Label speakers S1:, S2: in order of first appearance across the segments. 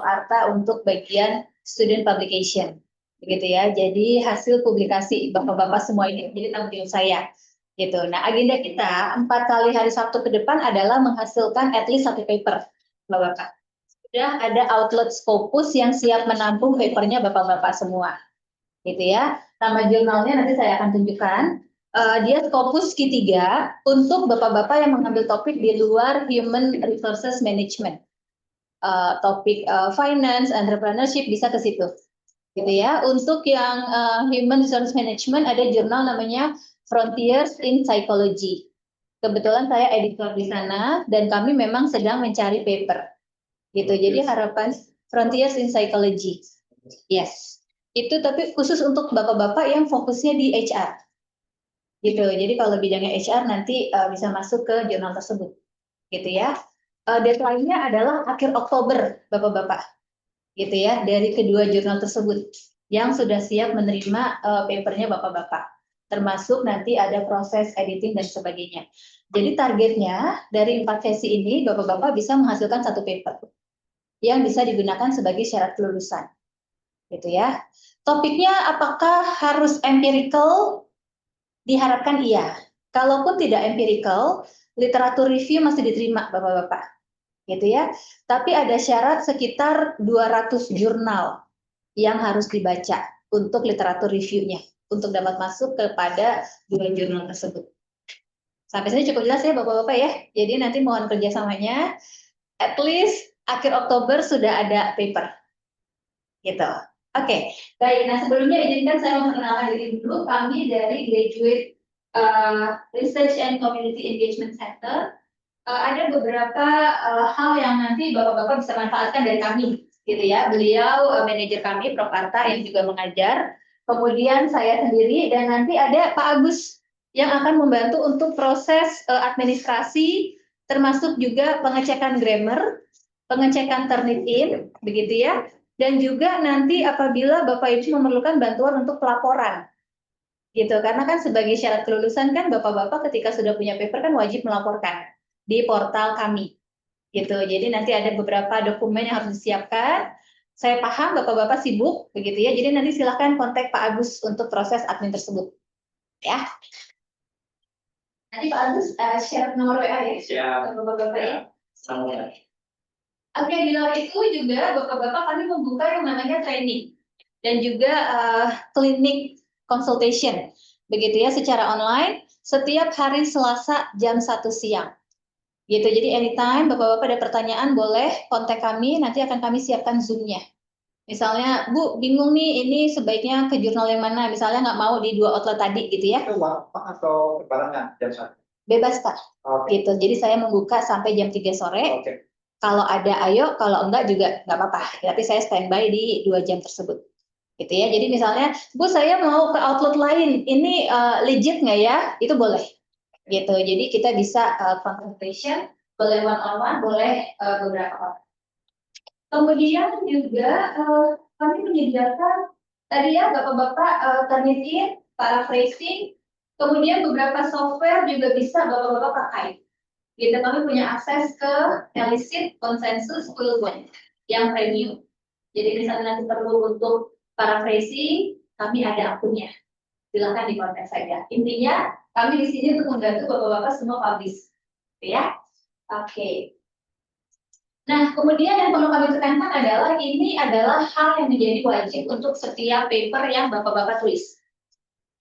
S1: Arta untuk bagian student publication, begitu ya. Jadi hasil publikasi bapak-bapak semua ini jadi tanggung jawab saya, gitu. Nah, agenda kita 4 kali hari Sabtu ke depan adalah menghasilkan at least 1 paper, bapak-bapak. Sudah ada outlet Scopus yang siap menampung papernya bapak-bapak semua, gitu ya. Nama jurnalnya nanti saya akan tunjukkan. Dia Scopus Q3 untuk bapak-bapak yang mengambil topik di luar Human Resources Management. Topik finance, entrepreneurship bisa ke situ, gitu ya. Untuk yang human resource management ada jurnal namanya Frontiers in Psychology. Kebetulan saya editor di sana dan kami memang sedang mencari paper, gitu. Jadi harapan Frontiers in Psychology, yes. Itu tapi khusus untuk bapak-bapak yang fokusnya di HR, gitu. Jadi kalau bidangnya HR nanti bisa masuk ke jurnal tersebut, gitu ya. Deadline-nya adalah akhir Oktober, bapak-bapak, gitu ya, dari kedua jurnal tersebut yang sudah siap menerima papernya bapak-bapak, termasuk nanti ada proses editing dan sebagainya. Jadi targetnya dari 4 sesi ini bapak-bapak bisa menghasilkan 1 paper yang bisa digunakan sebagai syarat kelulusan, gitu ya. Topiknya apakah harus empirical? Diharapkan iya. Kalaupun tidak empirical, literatur review masih diterima bapak-bapak, gitu ya. Tapi ada syarat sekitar 200 jurnal yang harus dibaca untuk literatur reviewnya, untuk dapat masuk kepada 2 jurnal tersebut. Sampai sini cukup jelas ya bapak-bapak ya. Jadi nanti mohon kerjasamanya, at least akhir Oktober sudah ada paper, gitu. Oke, baik. Nah sebelumnya izinkan saya memperkenalkan diri dulu. Kami dari Graduate Research and Community Engagement Center. Ada beberapa hal yang nanti bapak-bapak bisa manfaatkan dari kami, gitu ya. Beliau manajer kami, Prof. Arta, yang juga mengajar. Kemudian saya sendiri dan nanti ada Pak Agus yang akan membantu untuk proses administrasi, termasuk juga pengecekan grammar, pengecekan Turnitin, begitu ya. Dan juga nanti apabila Bapak Ibu memerlukan bantuan untuk pelaporan, gitu. Karena kan sebagai syarat kelulusan kan bapak-bapak ketika sudah punya paper kan wajib melaporkan di portal kami, gitu. Jadi nanti ada beberapa dokumen yang harus disiapkan. Saya paham bapak-bapak sibuk, begitu ya. Jadi nanti silahkan kontak Pak Agus untuk proses admin tersebut, ya. Nanti Pak Agus share nomor WA ya, ke bapak-bapak ya. Oke, di luar itu juga bapak-bapak kami membuka yang namanya training dan juga klinik consultation, begitu ya, secara online setiap hari Selasa jam 1 siang. Gitu. Jadi anytime bapak-bapak ada pertanyaan boleh kontak kami, nanti akan kami siapkan Zoom-nya. Misalnya, Bu, bingung nih, ini sebaiknya ke jurnal yang mana? Misalnya nggak mau di 2 outlet tadi, gitu ya.
S2: Itu waktu atau berbarengan jam 1?
S1: Bebas, Pak. Okay. Gitu. Jadi saya membuka sampai jam 3 sore. Okay. Kalau ada, ayo. Kalau enggak juga nggak apa-apa. Tapi saya standby di 2 jam tersebut. Gitu ya. Jadi misalnya, Bu, saya mau ke outlet lain. Ini legit nggak ya? Itu boleh. Gitu. Jadi kita bisa consultation, boleh one-on-one, boleh beberapa orang. Kemudian juga kami menyediakan tadi ya bapak-bapak Turnitin, paraphrasing, kemudian beberapa software juga bisa bapak-bapak pakai. Gitu, kami punya akses ke Elicit, Consensus, Quillbot yang premium. Jadi misalnya nanti perlu untuk paraphrasing, kami ada akunnya. Silakan dikontak saja. Intinya kami di sini untuk membantu bapak-bapak semua publish, ya. Oke. Nah, kemudian yang perlu kami tekankan adalah ini adalah hal yang menjadi wajib untuk setiap paper yang bapak-bapak tulis.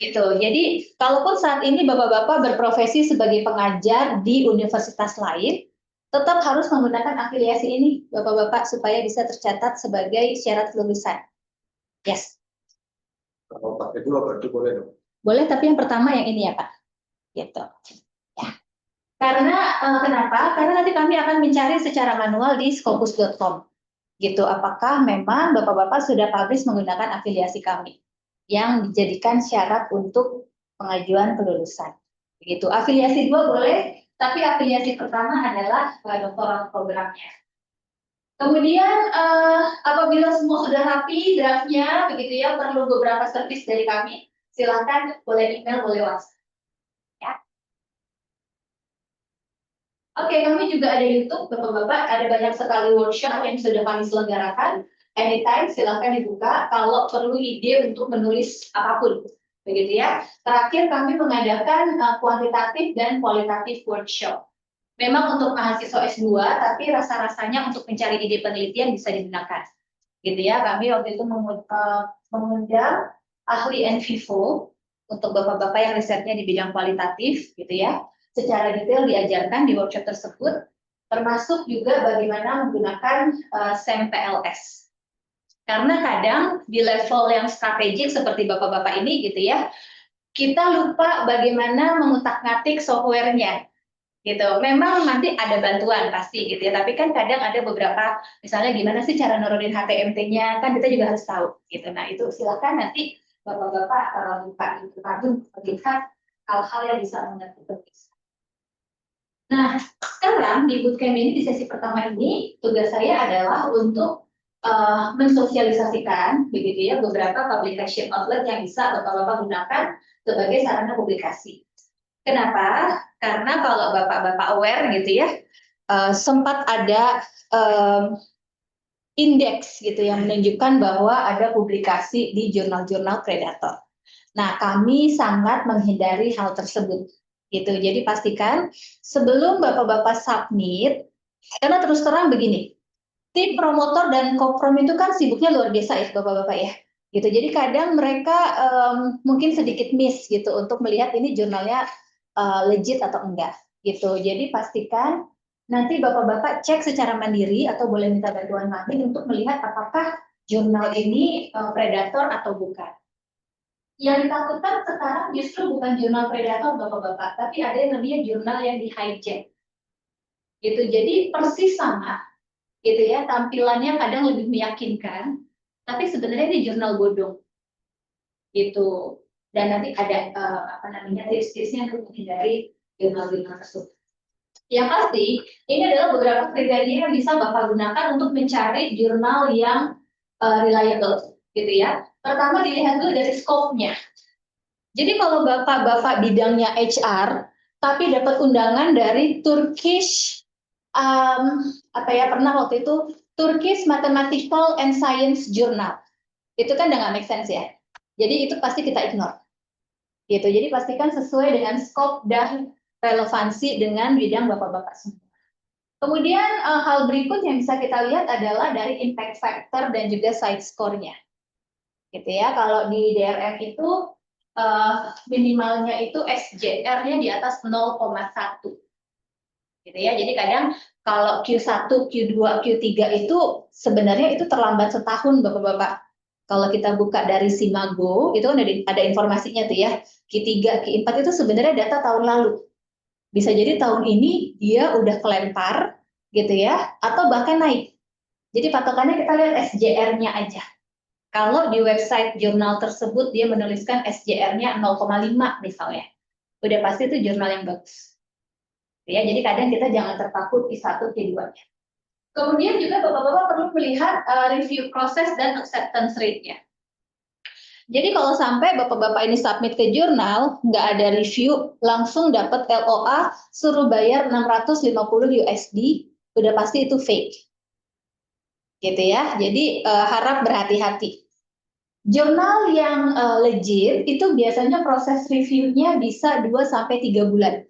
S1: Gitu. Jadi, kalaupun saat ini bapak-bapak berprofesi sebagai pengajar di universitas lain, tetap harus menggunakan afiliasi ini, bapak-bapak, supaya bisa tercatat sebagai syarat kelulusan. Yes.
S2: Kalau pakai dua berarti boleh dong?
S1: Boleh, tapi yang pertama yang ini ya, Pak. Gitu. Ya. Karena kenapa? Karena nanti kami akan mencari secara manual di scopus.com. Gitu. Apakah memang bapak-bapak sudah publish menggunakan afiliasi kami yang dijadikan syarat untuk pengajuan kelulusan. Begitu. Afiliasi 2 boleh, tapi afiliasi pertama adalah doktoral programnya. Kemudian apabila semua sudah rapi draftnya, begitu ya, perlu beberapa servis dari kami, silakan boleh email, boleh WhatsApp. Ya. Oke, kami juga ada YouTube, Bapak-Bapak, ada banyak sekali workshop yang sudah kami selenggarakan. Anytime silahkan dibuka kalau perlu ide untuk menulis apapun. Begitu ya. Terakhir kami mengadakan kuantitatif dan kualitatif workshop. Memang untuk mahasiswa S2, tapi rasa-rasanya untuk mencari ide penelitian bisa digunakan. Gitu ya, kami waktu itu mengundang ahli en vivo untuk bapak-bapak yang risetnya di bidang kualitatif, gitu ya. Secara detail diajarkan di workshop tersebut, termasuk juga bagaimana menggunakan SEM-PLS. Karena kadang di level yang strategik seperti bapak-bapak ini, gitu ya, kita lupa bagaimana mengutak-ngatik softwarenya. Gitu. Memang nanti ada bantuan pasti gitu ya, tapi kan kadang ada beberapa, misalnya gimana sih cara nurunin HTMT-nya, kan kita juga harus tahu gitu. Nah itu silakan nanti bapak-bapak buka itu tadi melihat hal-hal yang bisa mengerti tulis. Nah sekarang di bootcamp ini di sesi pertama ini tugas saya adalah untuk mensosialisasikan begitu ya beberapa publication outlet yang bisa bapak-bapak gunakan sebagai sarana publikasi. Kenapa? Karena kalau bapak-bapak aware gitu ya, sempat ada indeks gitu yang menunjukkan bahwa ada publikasi di jurnal-jurnal predator. Nah, kami sangat menghindari hal tersebut. Gitu. Jadi pastikan sebelum bapak-bapak submit, karena terus terang begini, tim promotor dan koprom itu kan sibuknya luar biasa ya bapak-bapak ya. Gitu. Jadi kadang mereka mungkin sedikit miss gitu untuk melihat ini jurnalnya legit atau enggak gitu. Jadi pastikan nanti bapak-bapak cek secara mandiri atau boleh minta bantuan kami untuk melihat apakah jurnal ini predator atau bukan. Yang ditakutkan sekarang justru bukan jurnal predator bapak-bapak, tapi ada yang namanya jurnal yang di hijack. Gitu. Jadi persis sama gitu ya, tampilannya kadang lebih meyakinkan, tapi sebenarnya ini jurnal bodong. Gitu. Dan nanti ada tips-tipsnya untuk menghindari jurnal-jurnal tersebut. Yang pasti, ini adalah beberapa kriteria yang bisa Bapak gunakan untuk mencari jurnal yang reliable, gitu ya. Pertama dilihat dulu dari scope-nya. Jadi kalau Bapak bidangnya HR, tapi dapat undangan dari Turkish, pernah waktu itu Turkish Mathematical and Science Journal. Itu kan udah nggak make sense ya. Jadi itu pasti kita ignore. Gitu. Jadi pastikan sesuai dengan scope dan relevansi dengan bidang bapak-bapak semua. Kemudian hal berikut yang bisa kita lihat adalah dari impact factor dan juga side score-nya. Gitu ya. Kalau di DRM itu minimalnya itu SJR-nya di atas 0,1. Gitu ya. Jadi kadang kalau Q1, Q2, Q3 itu sebenarnya itu terlambat setahun Bapak-bapak. Kalau kita buka dari Simago, itu kan ada informasinya tuh ya. Q3, Q4 itu sebenarnya data tahun lalu. Bisa jadi tahun ini dia udah kelempar gitu ya, atau bahkan naik. Jadi patokannya kita lihat SJR-nya aja. Kalau di website jurnal tersebut dia menuliskan SJR-nya 0,5 misalnya. Udah pasti itu jurnal yang bagus. Ya, jadi kadang kita jangan terpaku Q1, Q2-nya. Kemudian juga bapak-bapak perlu melihat review proses dan acceptance rate-nya. Jadi kalau sampai bapak-bapak ini submit ke jurnal, nggak ada review, langsung dapat LOA, suruh bayar 650 USD, udah pasti itu fake. Gitu ya, jadi harap berhati-hati. Jurnal yang legit itu biasanya proses reviewnya bisa 2-3 bulan.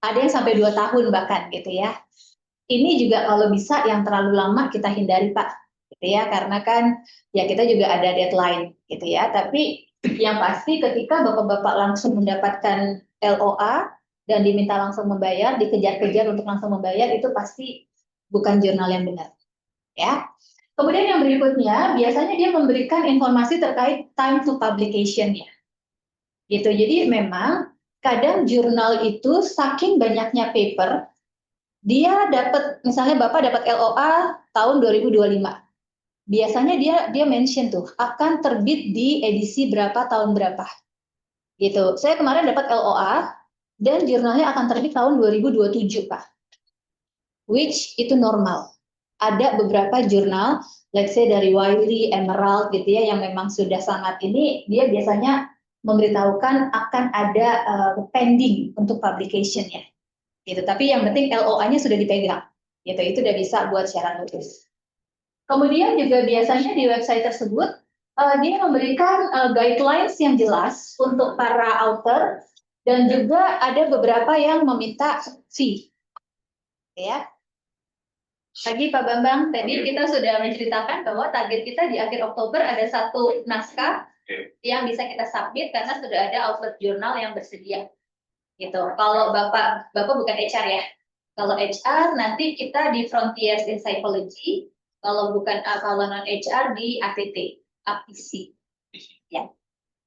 S1: Ada yang sampai 2 tahun bahkan gitu ya. Ini juga kalau bisa yang terlalu lama kita hindari Pak, gitu ya, karena kan ya kita juga ada deadline gitu ya. Tapi yang pasti ketika bapak-bapak langsung mendapatkan LOA dan diminta langsung membayar, dikejar-kejar untuk langsung membayar, itu pasti bukan jurnal yang benar, ya. Kemudian yang berikutnya biasanya dia memberikan informasi terkait time to publication-nya, gitu. Jadi memang kadang jurnal itu saking banyaknya paper, dia dapat, misalnya Bapak dapat LOA tahun 2025. Biasanya dia mention tuh akan terbit di edisi berapa tahun berapa. Gitu. Saya kemarin dapat LOA dan jurnalnya akan terbit tahun 2027, Pak. Which itu normal. Ada beberapa jurnal, let's say dari Wiley, Emerald gitu ya, yang memang sudah sangat ini, dia biasanya memberitahukan akan ada pending untuk publication-nya. gitu. Tapi yang penting LOA-nya sudah dipegang, gitu. Itu udah bisa buat syarat nulis. Kemudian juga biasanya di website tersebut dia memberikan guidelines yang jelas untuk para author dan juga ada beberapa yang meminta fee, ya. Tadi Pak Bambang, tadi kita sudah menceritakan bahwa target kita di akhir Oktober ada 1 naskah yang bisa kita submit karena sudah ada outlet jurnal yang bersedia. Gitu. Kalau Bapak bukan HR ya. Kalau HR nanti kita di Frontiers in Psychology, kalau non HR di ATT, APC. Ya.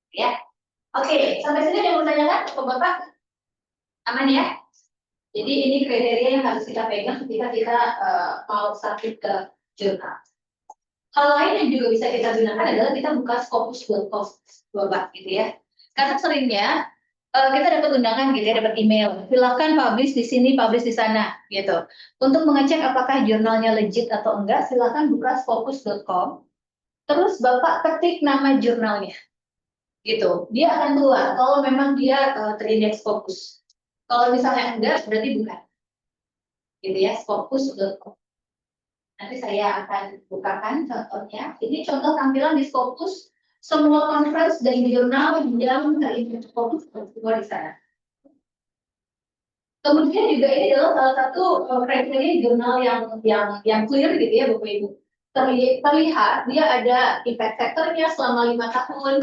S1: Ya. Oke, sampai sini ada yang mau tanyakan Bapak? Aman ya? Jadi ini kriteria yang harus kita pegang ketika kita mau submit ke jurnal. Hal lain yang juga bisa kita gunakan adalah kita buka scopus.com, Bapak, gitu ya. Karena seringnya kita dapat undangan gitu ya, dapat email. Silakan publish di sini, publish di sana, gitu. Untuk mengecek apakah jurnalnya legit atau enggak, silakan buka scopus.com. Terus Bapak ketik nama jurnalnya, gitu. Dia akan keluar kalau memang dia terindeks Scopus. Kalau misalnya enggak, berarti bukan. Gitu ya, scopus.com. Nanti saya akan bukakan contohnya. Ini contoh tampilan di Scopus. Semua conference dan jurnal yang terintegrasi Scopus semua di sana. Kemudian juga ini adalah salah satu kriteria jurnal yang clear gitu ya Bapak Ibu. Terlihat dia ada impact factor-nya selama 5 tahun,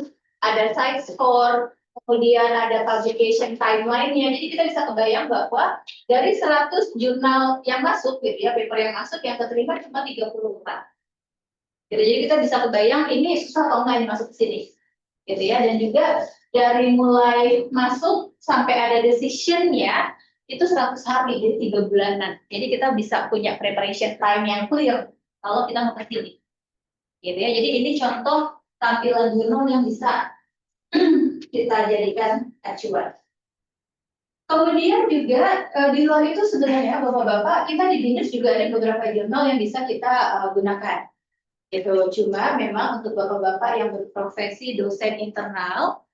S1: ada site score, kemudian ada publication timeline-nya. Jadi kita bisa kebayang bahwa dari 100 jurnal yang masuk gitu ya, paper yang masuk yang keterima cuma 34. Jadi kita bisa kebayang ini susah atau enggak ini masuk ke sini. Gitu ya, dan juga dari mulai masuk sampai ada decision-nya itu 100 hari, jadi 3 bulanan. Jadi kita bisa punya preparation time yang clear kalau kita mau ke sini. Gitu ya. Jadi ini contoh tampilan jurnal yang bisa kita jadikan acuan. Kemudian juga di luar itu sebenarnya Bapak-bapak, kita di BINUS juga ada beberapa jurnal yang bisa kita gunakan. Gitu. Cuma memang untuk Bapak-bapak yang berprofesi dosen internal,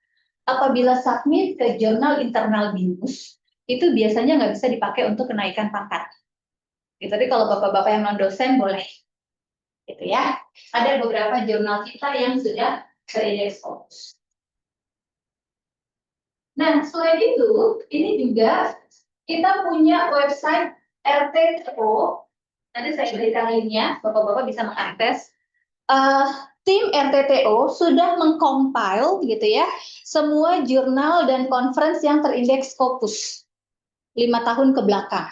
S1: apabila submit ke jurnal internal BINUS, itu biasanya nggak bisa dipakai untuk kenaikan pangkat. Gitu. Tapi kalau Bapak-bapak yang non-dosen boleh. Gitu ya. Ada beberapa jurnal kita yang sudah terindeks Scopus. Nah, selain itu, ini juga kita punya website RTTO. Nanti saya berikan linknya, Bapak-bapak bisa mengakses. Tim RTTO sudah mengcompile gitu ya, semua jurnal dan conference yang terindeks Scopus 5 tahun ke belakang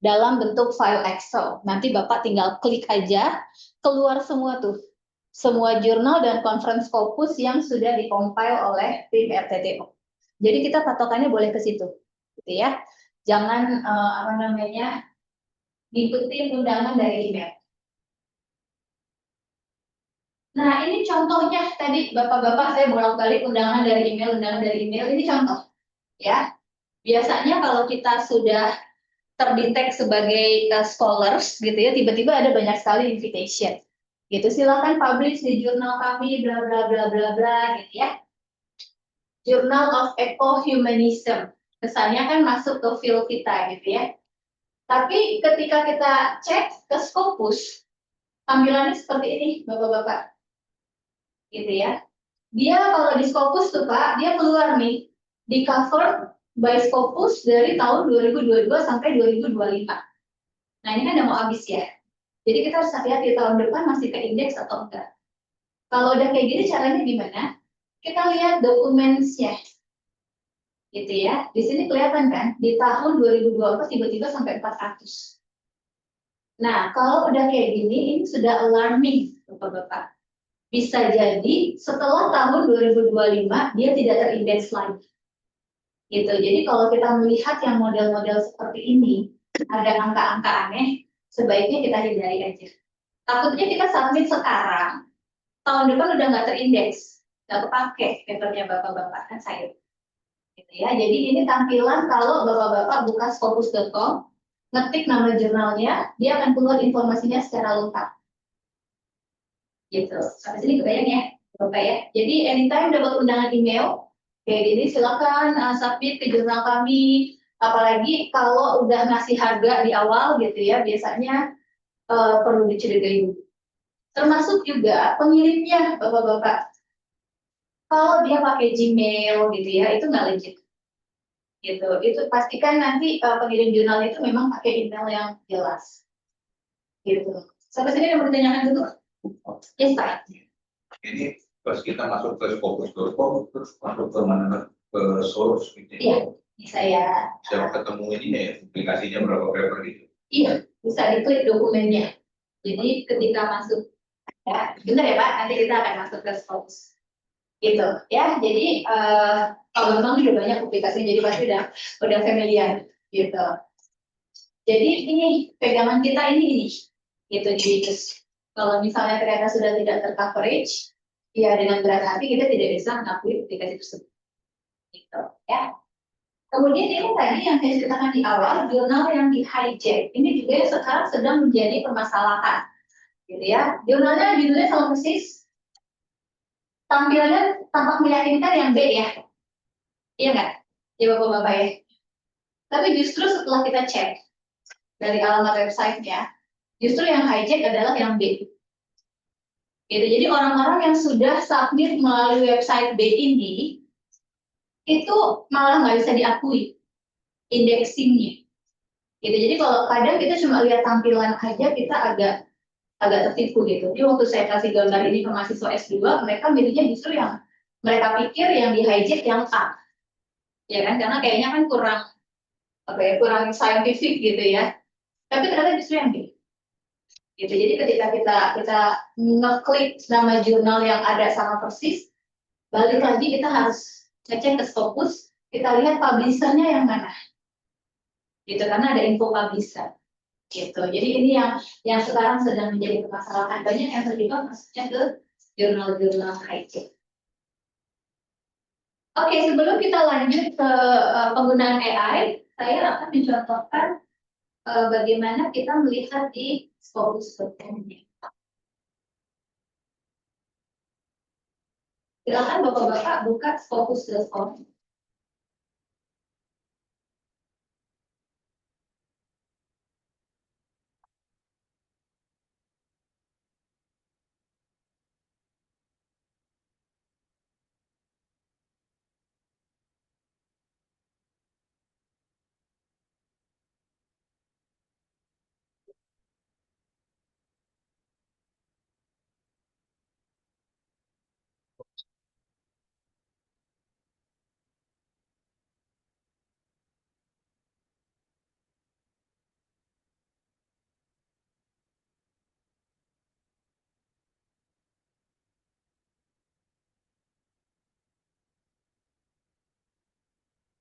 S1: dalam bentuk file Excel. Nanti Bapak tinggal klik aja, keluar semua tuh. Semua jurnal dan conference Scopus yang sudah dikompil oleh tim RTTO. Jadi kita patokannya boleh ke situ, gitu ya. Jangan ngikutin undangan dari email. Nah ini contohnya tadi Bapak-bapak saya bolak-balik undangan dari email. Ini contoh, ya. Biasanya kalau kita sudah terdetek sebagai scholars, gitu ya, tiba-tiba ada banyak sekali invitation. Gitu, silakan publish di jurnal kami, bla bla bla bla bla, gitu ya. Journal of Eco-Humanism. Kesannya kan masuk ke field kita gitu ya. Tapi ketika kita cek ke Scopus, tampilannya seperti ini, Bapak-bapak. Gitu ya. Dia kalau di Scopus tuh Pak, dia keluar nih, di cover by Scopus dari tahun 2022 sampai 2025. Nah ini kan udah mau habis ya. Jadi kita harus hati-hati tahun depan masih ke indeks atau enggak. Kalau udah kayak gini caranya gimana? Kita lihat dokumennya. Gitu ya. Di sini kelihatan kan, di tahun 2024 tiba-tiba sampai 400. Nah, kalau udah kayak gini, ini sudah alarming, Bapak-bapak. Bisa jadi setelah tahun 2025 dia tidak terindeks lagi. Gitu. Jadi kalau kita melihat yang model-model seperti ini, ada angka-angka aneh, sebaiknya kita hindari aja. Takutnya kita submit sekarang, tahun depan udah nggak terindeks, nggak kepake papernya Bapak-bapak, kan saya. Gitu ya. Jadi ini tampilan kalau Bapak-bapak buka scopus.com, ngetik nama jurnalnya, dia akan keluar informasinya secara lengkap. Gitu. Sampai sini kebayang ya, Bapak ya. Jadi anytime dapat undangan email, kayak gini silakan submit ke jurnal kami, Apalagi kalau udah ngasih harga di awal gitu ya, biasanya perlu dicurigai. Termasuk juga pengirimnya, Bapak-bapak. Kalau dia pakai Gmail gitu ya, itu nggak legit. Gitu. Itu pastikan nanti pengirim jurnal itu memang pakai email yang jelas. Gitu. Sampai sini yang mau ditanyakan dulu? Yes, Pak.
S3: Ini pas kita masuk ke Scopus.com terus masuk ke mana, ke source gitu.
S1: Iya, bisa ya.
S3: Saya ketemu ini ya aplikasinya berapa paper gitu.
S1: Iya, bisa diklik dokumennya. Jadi ketika masuk, ya, benar ya Pak, nanti kita akan masuk ke Scopus. Gitu ya. Jadi kalau memang udah banyak aplikasinya, jadi pasti udah familiar gitu. Jadi ini pegangan kita ini gitu. Jadi kalau misalnya ternyata sudah tidak tercoverage, ya dengan berat hati kita tidak bisa mengakui aplikasi tersebut. Gitu ya. Kemudian ini tadi yang saya ceritakan di awal, jurnal yang di hijack. Ini juga yang sekarang sedang menjadi permasalahan. Gitu ya. Jurnalnya judulnya sama persis. Tampilannya tampak meyakinkan yang B ya. Iya nggak? Ya Bapak-bapak ya. Tapi justru setelah kita cek dari alamat website-nya, justru yang hijack adalah yang B. Gitu. Jadi orang-orang yang sudah submit melalui website B ini, itu malah nggak bisa diakui indexingnya. Gitu. Jadi kalau kadang kita cuma lihat tampilan aja, kita agak tertipu gitu. Jadi waktu saya kasih gambar ini ke mahasiswa S2, mereka milihnya justru yang mereka pikir yang di hijack yang A. Ya kan, karena kayaknya kan kurang kurang scientific gitu ya. Tapi ternyata justru yang B. Gitu. Jadi ketika kita ngeklik nama jurnal yang ada sama persis, balik lagi kita harus ngecek ke Scopus, kita lihat publisher-nya yang mana. Gitu, karena ada info publisher. Gitu. Jadi ini yang sekarang sedang menjadi permasalahan, banyak yang terlibat masuknya ke jurnal-jurnal hijack. Oke, sebelum kita lanjut ke penggunaan AI, saya akan mencontohkan bagaimana kita melihat di Scopus.com. Silakan Bapak-bapak buka Scopus.com.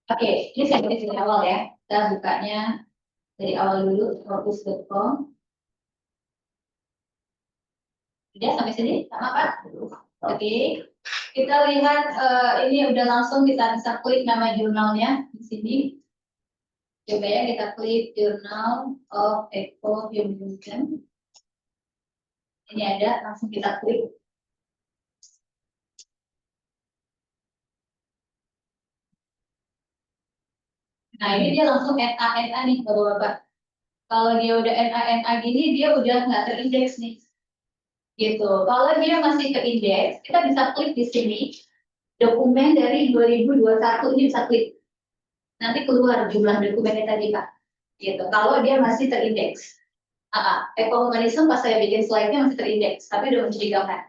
S1: Oke, ini saya dari awal ya. Kita bukanya dari awal dulu, Scopus.com. Sudah sampai sini, sama Pak? Oke, kita lihat ini udah langsung kita bisa klik nama jurnalnya di sini. Coba ya kita klik Journal of Eco Humanism. Ini ada, langsung kita klik. Nah ini dia langsung NA nih Bapak-bapak. Kalau dia udah NA gini, dia udah nggak terindeks nih. Gitu. Kalau dia masih keindeks, kita bisa klik di sini. Dokumen dari 2021 ini bisa klik. Nanti keluar jumlah dokumennya tadi Pak. Gitu. Kalau dia masih terindeks. Ekohumanisme pas saya bikin slide-nya masih terindeks, tapi udah mencurigakan.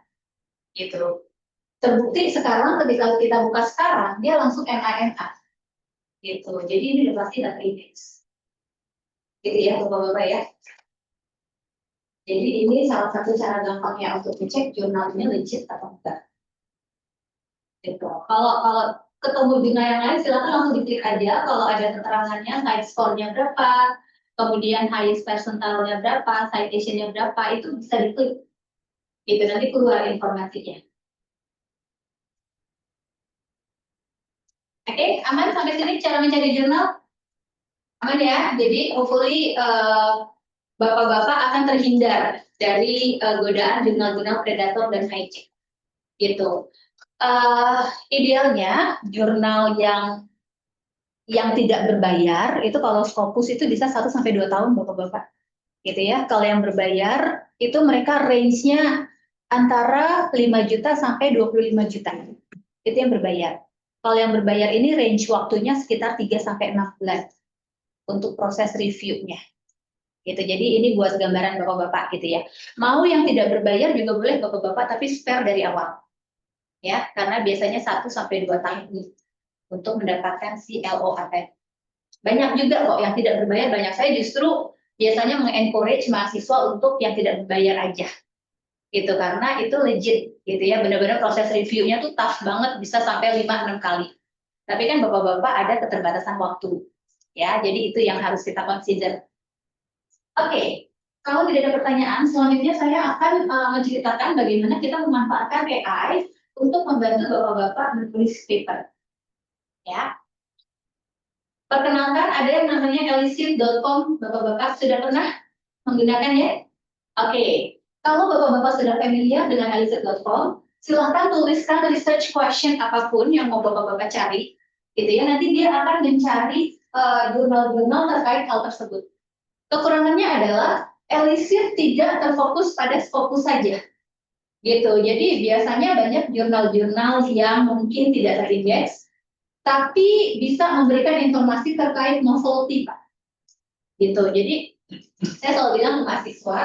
S1: Gitu. Terbukti sekarang ketika kita buka sekarang, dia langsung NA. Gitu. Jadi ini udah pasti terindeks. Gitu ya Bapak-bapak ya. Jadi ini salah satu cara gampangnya untuk ngecek jurnalnya legit atau enggak. Gitu. Kalau ketemu jurnal yang lain silakan langsung diklik aja. Kalau ada keterangannya, site score-nya berapa, kemudian highest percentile-nya berapa, citation-nya berapa, itu bisa diklik. Gitu nanti keluar informasinya. Oke, aman sampai sini cara mencari jurnal? Aman ya. Jadi hopefully Bapak-bapak akan terhindar dari godaan jurnal-jurnal predator dan hijack. Gitu. Idealnya jurnal yang yang tidak berbayar itu kalau Scopus itu bisa 1 sampai 2 tahun Bapak-bapak. Gitu ya. Kalau yang berbayar itu mereka range-nya antara 5 juta sampai 25 juta. Itu yang berbayar. Kalau yang berbayar ini range waktunya sekitar 3 sampai 6 bulan untuk proses review-nya. Gitu. Jadi ini buat gambaran Bapak-bapak gitu ya. Mau yang tidak berbayar juga boleh Bapak-bapak tapi spare dari awal. Ya, karena biasanya 1 sampai 2 tahun untuk mendapatkan si LOAT. Banyak juga kok yang tidak berbayar, banyak. Saya justru biasanya mengencourage mahasiswa untuk yang tidak berbayar aja. Gitu, karena itu legit gitu ya, benar-benar proses reviewnya tuh tough banget, bisa sampai 5-6 kali. Tapi kan Bapak-bapak ada keterbatasan waktu. Ya, jadi itu yang harus kita consider. Oke, kalau tidak ada pertanyaan, selanjutnya saya akan menceritakan bagaimana kita memanfaatkan AI untuk membantu Bapak-bapak menulis paper. Ya. Perkenalkan, ada yang namanya elisir.com. Bapak-bapak sudah pernah menggunakannya? Oke. Kalau Bapak-bapak sudah familiar dengan elisir.com, silahkan tuliskan research question apapun yang mau Bapak-bapak cari. Gitu ya, nanti dia akan mencari jurnal-jurnal terkait hal tersebut. Kekurangannya adalah elisir tidak terfokus pada Scopus saja. Gitu. Jadi biasanya banyak jurnal-jurnal yang mungkin tidak terindeks, tapi bisa memberikan informasi terkait novelty, Pak. Gitu. Jadi saya selalu bilang ke mahasiswa,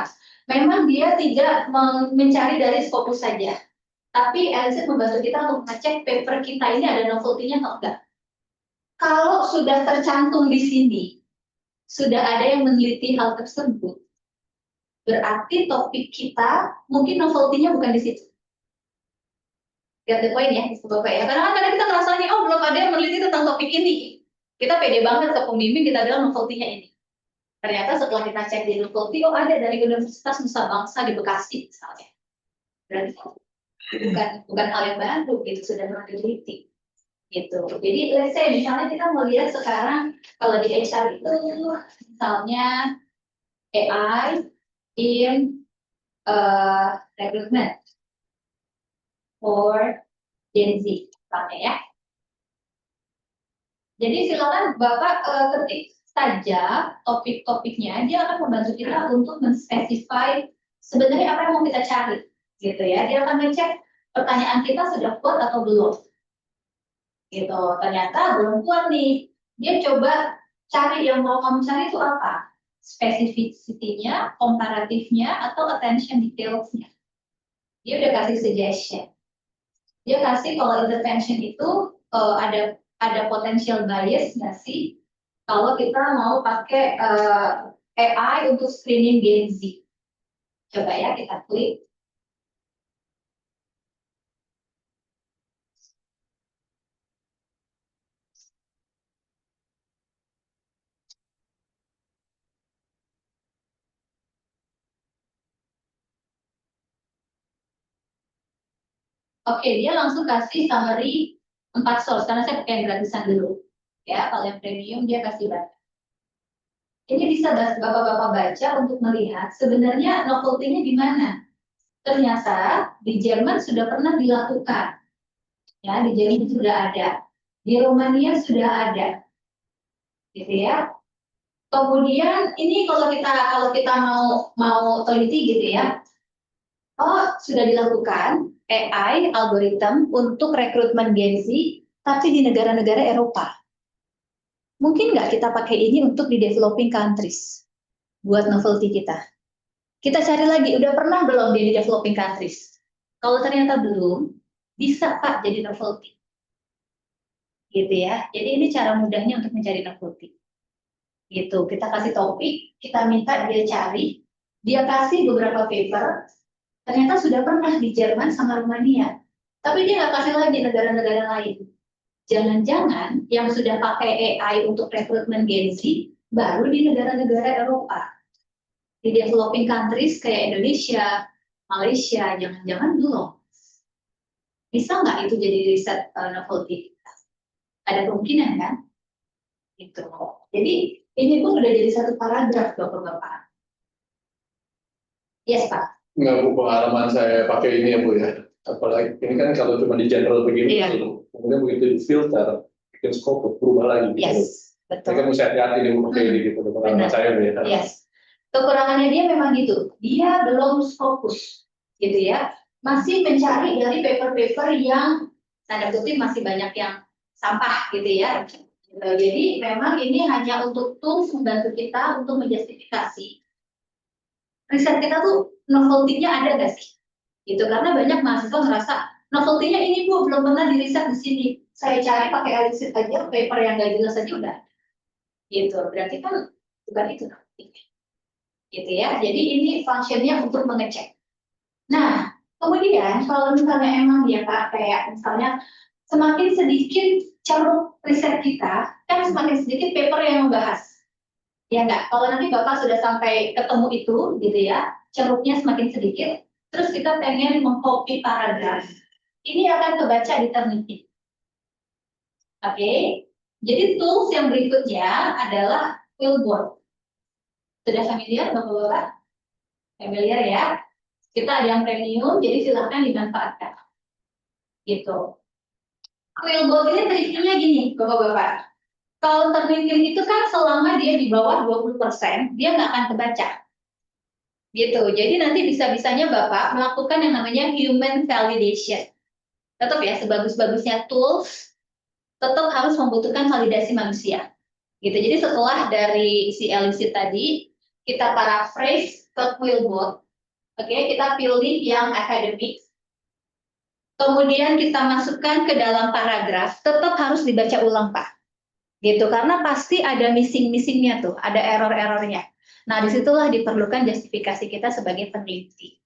S1: memang dia tidak mencari dari Scopus saja, tapi elisir membantu kita untuk mengecek paper kita ini ada novelty-nya atau enggak. Kalau sudah tercantum di sini, sudah ada yang meneliti hal tersebut, berarti topik kita mungkin novelty-nya bukan di situ. Get the point ya, Bapak ya. Karena kadang kita ngerasanya, oh belum ada yang meneliti tentang topik ini. Kita pede banget ke pembimbing, kita bilang novelty-nya ini. Ternyata setelah kita cek di novelty, oh ada dari Universitas Nusa Bangsa di Bekasi misalnya. Berarti bukan hal yang baru, itu sudah pernah diteliti. Gitu. Jadi let's say misalnya kita melihat sekarang kalau di HR itu misalnya AI in recruitment for Gen Z, misalnya ya. Jadi silakan Bapak ketik saja topik-topiknya, dia akan membantu kita untuk menspesify sebenarnya apa yang mau kita cari, gitu ya. Dia akan ngecek pertanyaan kita sudah kuat atau belum. Gitu, ternyata belum kuat nih. Dia coba cari yang mau kamu cari itu apa? Spesifisitinya, komparatifnya, atau attention detailsnya. Dia udah kasih suggestion. Dia kasih kalau intervention itu ada potensial bias nggak sih? Kalau kita mau pakai AI untuk screening Gen Z. Coba ya kita klik. Oke, dia langsung kasih summary 4 source, karena saya pakai yang gratisan dulu. Ya, kalau yang premium dia kasih baca. Ini bisa Bapak-bapak baca untuk melihat sebenarnya novelty-nya di mana. Ternyata di Jerman sudah pernah dilakukan. Ya, di Jerman sudah ada. Di Romania sudah ada. Gitu ya. Kemudian ini kalau kita mau teliti gitu ya. Oh, sudah dilakukan AI algoritma untuk rekrutmen Gen Z, tapi di negara-negara Eropa. Mungkin nggak kita pakai ini untuk di developing countries, buat novelty kita. Kita cari lagi, udah pernah belum di developing countries? Kalau ternyata belum, bisa Pak jadi novelty. Gitu ya. Jadi ini cara mudahnya untuk mencari novelty. Gitu, kita kasih topik, kita minta dia cari, dia kasih beberapa paper, ternyata sudah pernah di Jerman sama Rumania. Tapi dia nggak kasih lagi negara-negara lain. Jangan-jangan yang sudah pakai AI untuk rekrutmen Gen Z baru di negara-negara Eropa. Di developing countries kayak Indonesia, Malaysia, jangan-jangan belum. Bisa nggak itu jadi riset novelty? Ada kemungkinan kan? Gitu. Jadi ini pun sudah jadi satu paragraf Bapak-bapak. Yes Pak.
S4: Nggak, Bu, pengalaman saya pakai ini ya Bu ya. Apalagi ini kan kalau cuma di general begini,
S1: Iya.
S4: kemudian begitu di filter, bikin skop berubah lagi gitu.
S1: Yes,
S4: Saya
S1: betul.
S4: kan mesti hati-hati nih memakai ini gitu, pengalaman
S1: Benar.
S4: saya ya.
S1: Yes. Kekurangannya dia memang gitu. Dia belum fokus, gitu ya. Masih mencari dari paper-paper yang tanda kutip masih banyak yang sampah, gitu ya. Jadi memang ini hanya untuk tools membantu kita untuk menjustifikasi riset kita tuh novelty-nya ada nggak sih? Gitu, karena banyak mahasiswa merasa novelty-nya ini Bu belum pernah diriset di sini. Saya cari pakai riset aja, paper yang nggak jelas aja udah. Gitu, berarti kan bukan itu novelty-nya. Gitu ya, jadi ini fungsinya untuk mengecek. Nah, kemudian kalau misalnya emang dia kayak misalnya semakin sedikit ceruk riset kita, kan semakin sedikit paper yang membahas. Ya enggak, kalau nanti Bapak sudah sampai ketemu itu, gitu ya, ceruknya semakin sedikit, terus kita pengen mengcopy paragraf, ini akan kebaca di Turnitin. Oke, jadi tools yang berikutnya adalah Quillboard. Sudah familiar Bapak-Bapak? Familiar ya? Kita ada yang premium, jadi silahkan dimanfaatkan. Gitu. Quillboard ini triknya gini, Bapak-Bapak. Kalau Turnitin itu kan selama dia di bawah 20%, dia nggak akan kebaca. Gitu. Jadi nanti bisa-bisanya Bapak melakukan yang namanya human validation. Tetap ya, sebagus-bagusnya tools, tetap harus membutuhkan validasi manusia. Gitu. Jadi setelah dari si elicit tadi, kita paraphrase ke Quillboard. Oke, kita pilih yang akademik. Kemudian kita masukkan ke dalam paragraf, tetap harus dibaca ulang, Pak. Gitu, karena pasti ada missing-missingnya tuh, ada error-errornya. Nah, disitulah diperlukan justifikasi kita sebagai peneliti.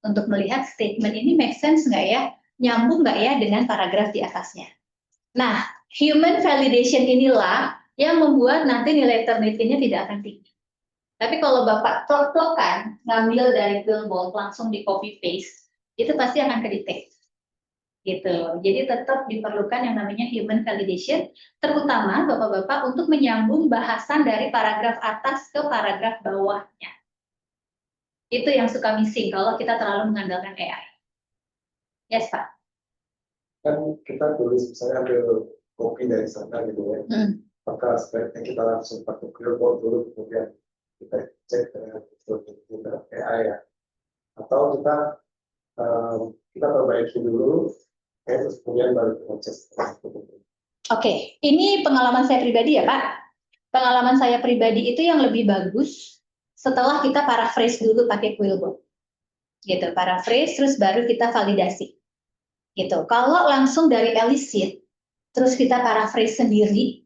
S1: Untuk melihat statement ini make sense nggak ya? Nyambung nggak ya dengan paragraf di atasnya? Nah, human validation inilah yang membuat nanti nilai Turnitin-nya tidak akan tinggi. Tapi kalau Bapak plok-plokan, ngambil dari Quillboard, langsung di copy-paste, itu pasti akan ke-detect. Gitu. Jadi tetap diperlukan yang namanya human validation, terutama Bapak-Bapak untuk menyambung bahasan dari paragraf atas ke paragraf bawahnya. Itu yang suka missing kalau kita terlalu mengandalkan AI. Yes, Pak.
S2: Kan kita tulis misalnya ambil kopi dari sana gitu ya. Maka sebaiknya kita langsung pakai Quillboard dulu, kemudian kita cek dengan AI ya. Atau kita perbaiki dulu, terus kemudian baru kita cek.
S1: Oke, ini pengalaman saya pribadi ya Pak. Pengalaman saya pribadi itu yang lebih bagus setelah kita paraphrase dulu pakai Quillboard. Gitu, paraphrase terus baru kita validasi. Gitu. Kalau langsung dari elicit terus kita paraphrase sendiri.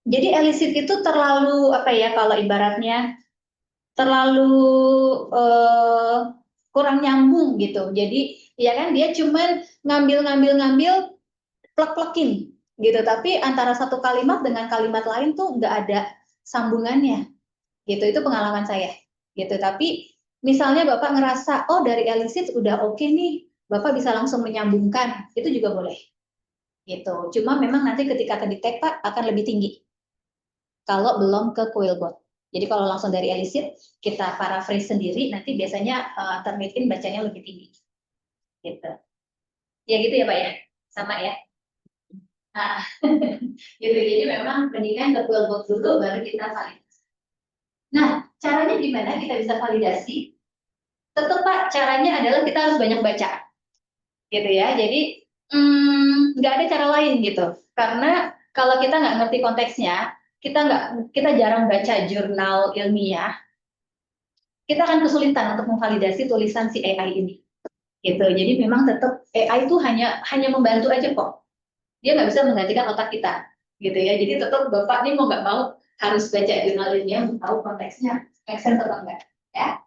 S1: Jadi elicit itu terlalu apa ya kalau ibaratnya terlalu kurang nyambung gitu. Jadi ya kan dia cuman ngambil plek-plekin gitu, tapi antara satu kalimat dengan kalimat lain tuh nggak ada sambungannya gitu. Itu pengalaman saya gitu. Tapi misalnya Bapak ngerasa oh dari elicit udah oke nih, Bapak bisa langsung menyambungkan, itu juga boleh gitu. Cuma memang nanti ketika ke-detect Pak akan lebih tinggi kalau belum ke Quillboard. Jadi kalau langsung dari elicit kita paraphrase sendiri, nanti biasanya Turnitin bacanya lebih tinggi gitu. Ya gitu ya Pak ya, sama ya. Nah, gitu. Jadi memang mendingan ke Quillboard dulu baru kita validasi. Nah, caranya gimana kita bisa validasi? Tetap Pak, caranya adalah kita harus banyak baca, gitu ya. Jadi nggak ada cara lain gitu. Karena kalau kita nggak ngerti konteksnya, kita jarang baca jurnal ilmiah, kita akan kesulitan untuk memvalidasi tulisan si AI ini. Gitu. Jadi memang tetap AI itu hanya membantu aja kok. Dia nggak bisa menggantikan otak kita, gitu ya. Jadi tetap Bapak nih mau nggak mau harus baca jurnal ilmiah untuk tahu konteksnya, make sense atau enggak, ya.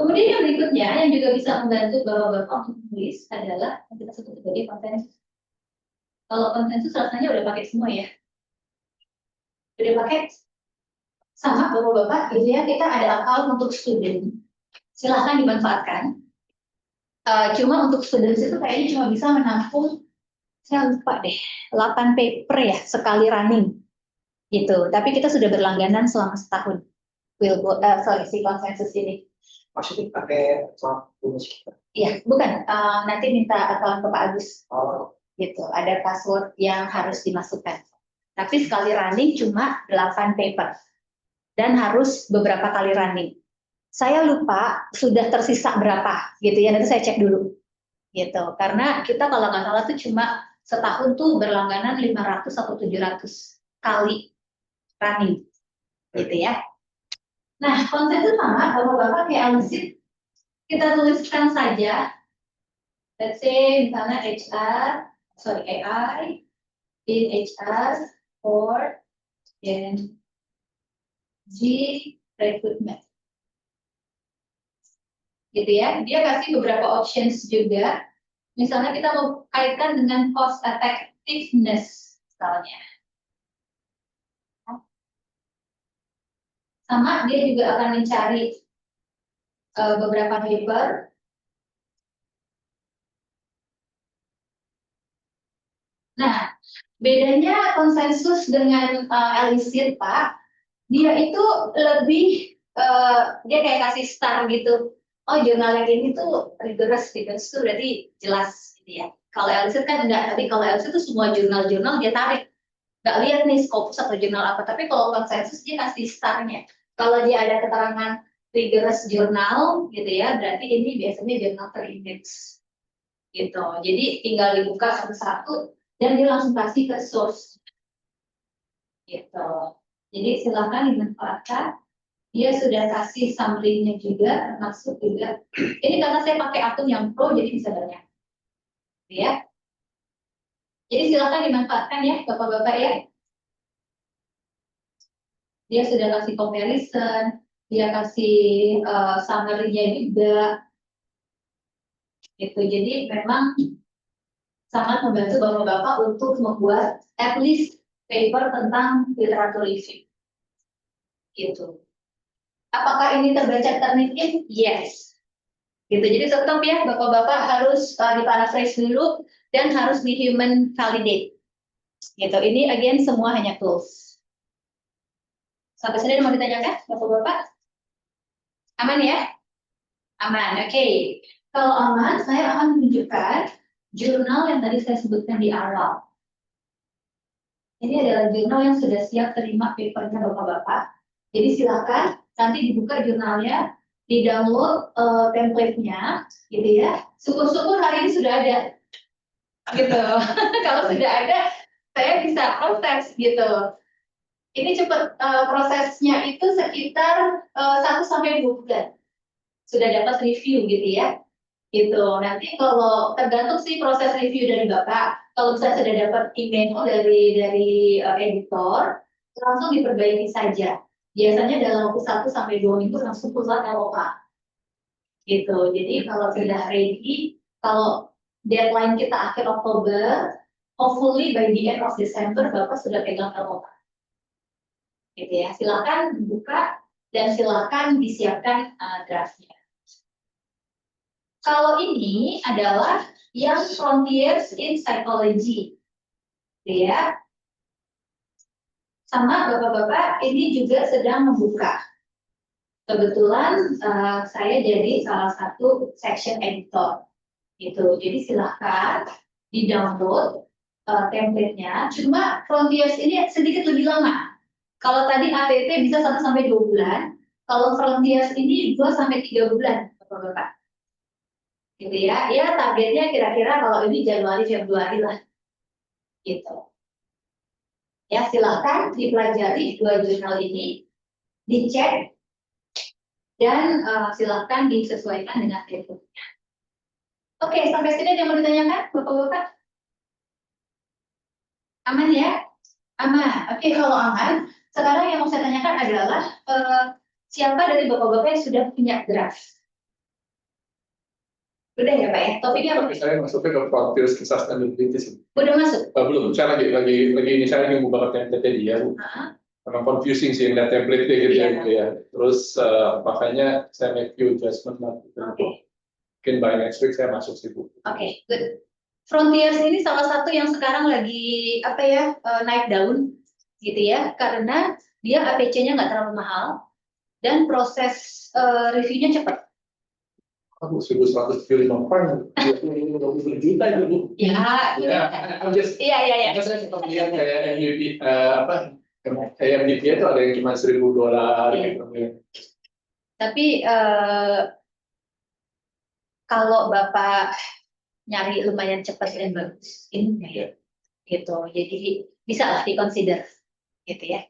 S1: Kemudian yang berikutnya yang juga bisa membantu Bapak-Bapak untuk menulis adalah yang kita sebut sebagai konsensus. Kalau konsensus rasanya udah pakai semua ya, udah pakai sama Bapak-Bapak, gitu ya. Kita ada account untuk student, silahkan dimanfaatkan. Cuma untuk students itu kayaknya cuma bisa menampung saya lupa deh, 8 paper ya sekali running gitu. Tapi kita sudah berlangganan selama setahun. Si konsensus ini.
S2: Maksudnya pakai bonus kita.
S1: Iya, bukan. Nanti minta account ke Pak Agus.
S2: Oh.
S1: gitu. Ada password yang harus dimasukkan. Tapi sekali running cuma 8 paper dan harus beberapa kali running. Saya lupa sudah tersisa berapa gitu ya, nanti saya cek dulu gitu. Karena kita kalau nggak salah tuh cuma setahun tuh berlangganan 500 atau 700 kali running gitu ya. Nah, konsep itu sama, bapak-bapak kayak Alsit, kita tuliskan saja, let's say misalnya AI, in HR for Gen Z recruitment. Gitu ya, dia kasih beberapa options juga. Misalnya kita mau kaitkan dengan cost effectiveness misalnya. Sama dia juga akan mencari beberapa paper. Nah, bedanya konsensus dengan Elicit, Pak, dia itu lebih dia kayak kasih star gitu. Oh, jurnal yang ini tuh rigorous, itu berarti jelas gitu ya. Kalau Elicit kan enggak, tapi kalau Elicit itu semua jurnal-jurnal dia tarik. Nggak lihat nih Scopus atau jurnal apa, tapi kalau konsensus dia kasih starnya. Kalau dia ada keterangan rigorous jurnal gitu ya, berarti ini biasanya jurnal terindeks gitu. Jadi tinggal dibuka satu-satu dan dia langsung kasih ke source gitu. Jadi silakan dimanfaatkan. Dia sudah kasih summary-nya juga, termasuk juga. Ini karena saya pakai akun yang pro, jadi bisa banyak. Ya. Jadi silakan dimanfaatkan ya, bapak-bapak ya. Dia sudah kasih comparison, dia kasih summary-nya juga. Gitu. Jadi memang sangat membantu bapak-bapak untuk membuat at least paper tentang literatur review. Gitu. Apakah ini terbaca ternikin? Yes. Gitu. Jadi tetap ya bapak-bapak harus diparaphrase dulu dan harus di human validate. Gitu. Ini again semua hanya tools. Sampai sini mau ditanyakan bapak-bapak? Aman ya? Aman. Oke. Kalau aman, saya akan menunjukkan jurnal yang tadi saya sebutkan di awal. Ini adalah jurnal yang sudah siap terima papernya bapak-bapak. Jadi silakan nanti dibuka jurnalnya, di-download template-nya, gitu ya. Syukur-syukur hari ini sudah ada, gitu. Kalau sudah ada, saya bisa proses, gitu. Ini cepat prosesnya itu sekitar 1-2 bulan sudah dapat review, gitu ya. Gitu. Nanti kalau tergantung sih proses review dari bapak. Kalau misalnya sudah dapat email dari editor, langsung diperbaiki saja. Biasanya dalam waktu 1-2 minggu langsung keluar LOA. Gitu. Jadi kalau sudah ready, kalau deadline kita akhir Oktober, hopefully by the end of December bapak sudah pegang LOA. Gitu ya. Silakan buka dan silakan disiapkan draftnya. Kalau ini adalah yang Frontiers in Psychology, ya. Sama bapak-bapak, ini juga sedang membuka. Kebetulan saya jadi salah satu section editor, gitu. Jadi silahkan di-download template-nya. Cuma Frontiers ini sedikit lebih lama. Kalau tadi ATT bisa 1-2 bulan, kalau Frontiers ini 2-3 bulan, bapak-bapak. Gitu ya, ya targetnya kira-kira kalau ini Januari Februari lah, gitu. Ya silakan dipelajari 2 jurnal ini, dicek dan silakan disesuaikan dengan template-nya. Oke, sampai sini ada yang mau ditanyakan, bapak-bapak? Aman ya? Aman. Oke, kalau aman, sekarang yang mau saya tanyakan adalah siapa dari bapak-bapak yang sudah punya draft? Udah ya Pak ya? Topiknya apa?
S4: Tapi saya masuknya ke Frontiers in Sustainability sih.
S1: Udah masuk?
S4: Belum, saya lagi ini saya lagi membuka template dia. Memang confusing sih ngeliat template-nya gitu
S1: Iya.
S4: ya. Terus makanya saya make few adjustment lah.
S1: Oke.
S4: Mungkin by next week saya masuk sih Bu.
S1: Oke, good. Frontiers ini salah satu yang sekarang lagi naik daun gitu ya, karena dia APC-nya nggak terlalu mahal dan proses reviewnya cepat.
S4: Aku 1.175 pound, 20 juta itu Bu.
S1: Ya,
S4: Ya, I'm just,
S1: iya.
S4: saya sempat lihat kayak MVP, kayak MVP itu ada yang cuma $1.000 gitu.
S1: Tapi kalau Bapak nyari lumayan cepat dan bagus, ini gitu. Jadi bisa lah di-consider, gitu ya.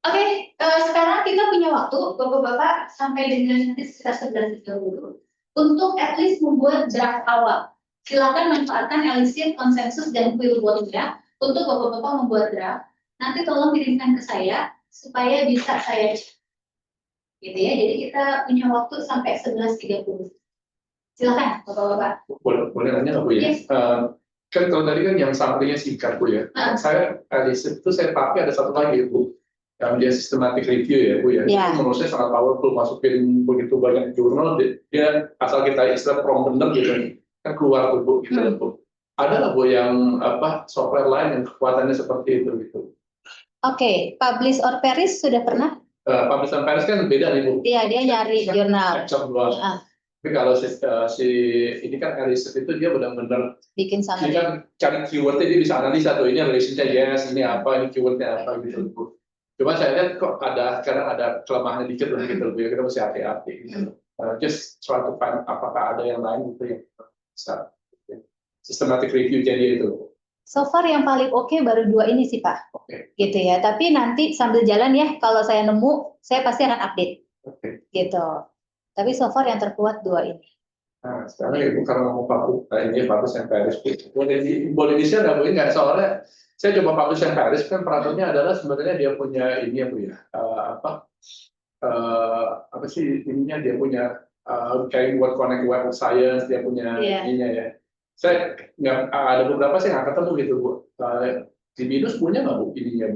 S1: Oke, sekarang kita punya waktu, Bapak-Bapak, sampai dengan nanti sekitar 11.30 untuk at least membuat draft awal. Silakan manfaatkan Elysian konsensus dan Quillbot-nya untuk Bapak-Bapak membuat draft. Nanti tolong kirimkan ke saya supaya bisa saya cek. Gitu ya. Jadi kita punya waktu sampai 11.30. Silakan, Bapak-Bapak.
S4: Boleh nanya nggak Bu ya?
S1: Yes.
S4: Kan kalau tadi kan yang summary-nya singkat Bu ya. Saya Elysian itu saya pakai ada satu lagi Bu. Yang dia systematic review ya Bu ya.
S1: Ya.
S4: Itu menurut saya sangat powerful, masukin begitu banyak jurnal, dia asal kita istilah prompt bener gitu kan keluar tuh Bu gitu Bu. Ada nggak Bu yang software lain yang kekuatannya seperti itu gitu?
S1: Oke, Publish or Perish sudah pernah?
S4: Publish and Perish kan beda nih Bu.
S1: Iya, dia nyari jurnal.
S4: Tapi kalau si ini kan Elysian itu dia benar-benar
S1: Bikin
S4: dia
S1: summary.
S4: kan cari keywordnya, dia bisa analisa tuh ini relationnya yes, ini apa, ini keywordnya apa gitu Bu. Cuma saya lihat kok sekarang ada kelemahannya dikit lah gitu, Bu. Kita mesti hati-hati gitu. Just try to find apakah ada yang lain gitu yang bisa systematic review jadi itu.
S1: So far yang paling oke baru 2 ini sih Pak. Gitu ya. Tapi nanti sambil jalan ya, kalau saya nemu, saya pasti akan update. Gitu. Tapi so far yang terkuat 2 ini.
S4: Nah, sekarang Ibu karena mau publish yang Paris, boleh di-share nggak Bu? Nggak, soalnya saya coba publish yang Paris kan peraturannya adalah sebenarnya dia punya ini ya Bu ya, apa sih ininya, dia punya kayak buat connect web science, dia punya ininya ya. Saya nggak ada beberapa sih nggak ketemu gitu Bu. Di Binus punya nggak Bu ininya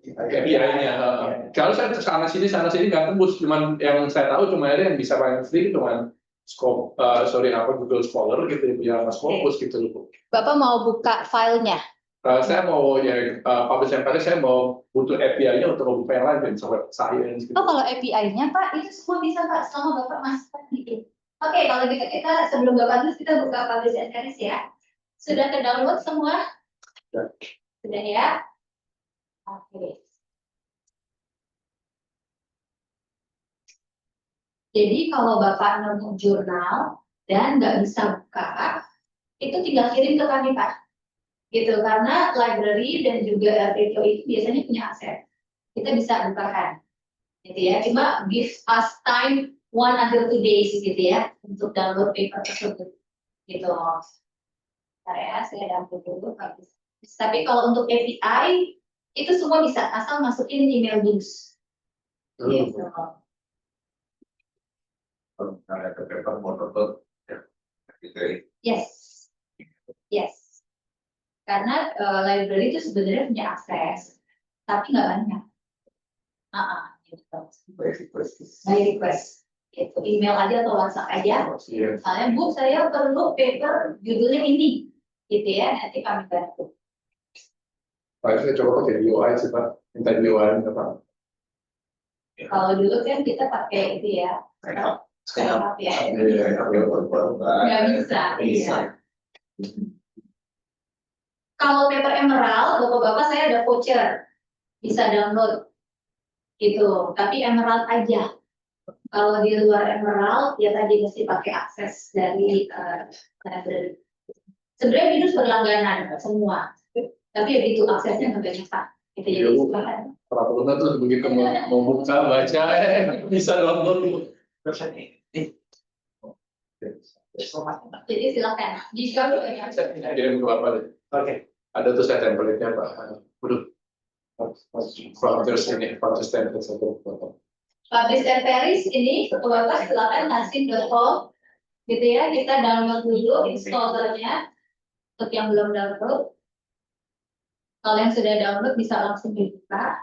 S4: API-nya. Kalau saya sana sini nggak tembus, cuman yang saya tahu cuma ada yang bisa paling free cuman Google Scholar gitu ya, Scopus gitu loh.
S1: Bapak mau buka filenya?
S4: Saya mau ya publish yang tadi, saya mau butuh API-nya untuk membuka yang lain, misalnya science. Gitu.
S1: Oh, kalau API-nya Pak, itu semua bisa Pak, selama Bapak masukkan di. Oke, kalau gitu kita sebelum Bapak tulis kita buka publish and Paris ya. Sudah ke-download semua? Sudah ya? Oke. Jadi kalau Bapak nemu jurnal dan nggak bisa buka, itu tinggal kirim ke kami Pak. Gitu, karena library dan juga RTO itu biasanya punya akses. Kita bisa bukakan. Gitu ya, cuma give us time 1 until 2 days gitu ya untuk download paper tersebut. Gitu. Bentar ya, saya download dulu. Tapi kalau untuk API itu semua bisa, asal masukin email Binus. Gitu.
S3: Ada paper portable gitu.
S1: Yes. Karena library itu sebenarnya punya akses, tapi nggak banyak. Gitu. By request. Gitu. Email aja atau WhatsApp aja. Misalnya, Bu, saya perlu paper judulnya ini. Gitu ya, nanti kami bantu.
S4: Pak, saya coba pakai DOI sih Pak. Minta DOI Pak.
S1: Kalau dulu kan kita pakai itu ya. Skype ya. Nggak bisa. Iya. Kalau paper Emerald, Bapak-bapak saya ada voucher. Bisa download. Gitu. Tapi Emerald aja. Kalau di luar Emerald, ya tadi mesti pakai akses dari library. Sebenarnya Binus berlangganan semua. Tapi ya itu aksesnya nggak banyak Pak. Itu jadi
S4: peraturannya tuh begitu mau buka, baca, bisa download.
S1: Jadi silakan. Jika
S4: kirim ke apa deh? Oke. Ada tuh saya template-nya Pak. Waduh. Frontiers ini, Frontiers template satu.
S1: Publish and Paris ini Bapak silakan nasin.com gitu ya, kita download dulu installernya untuk yang belum download. Kalau yang sudah download bisa langsung dibuka.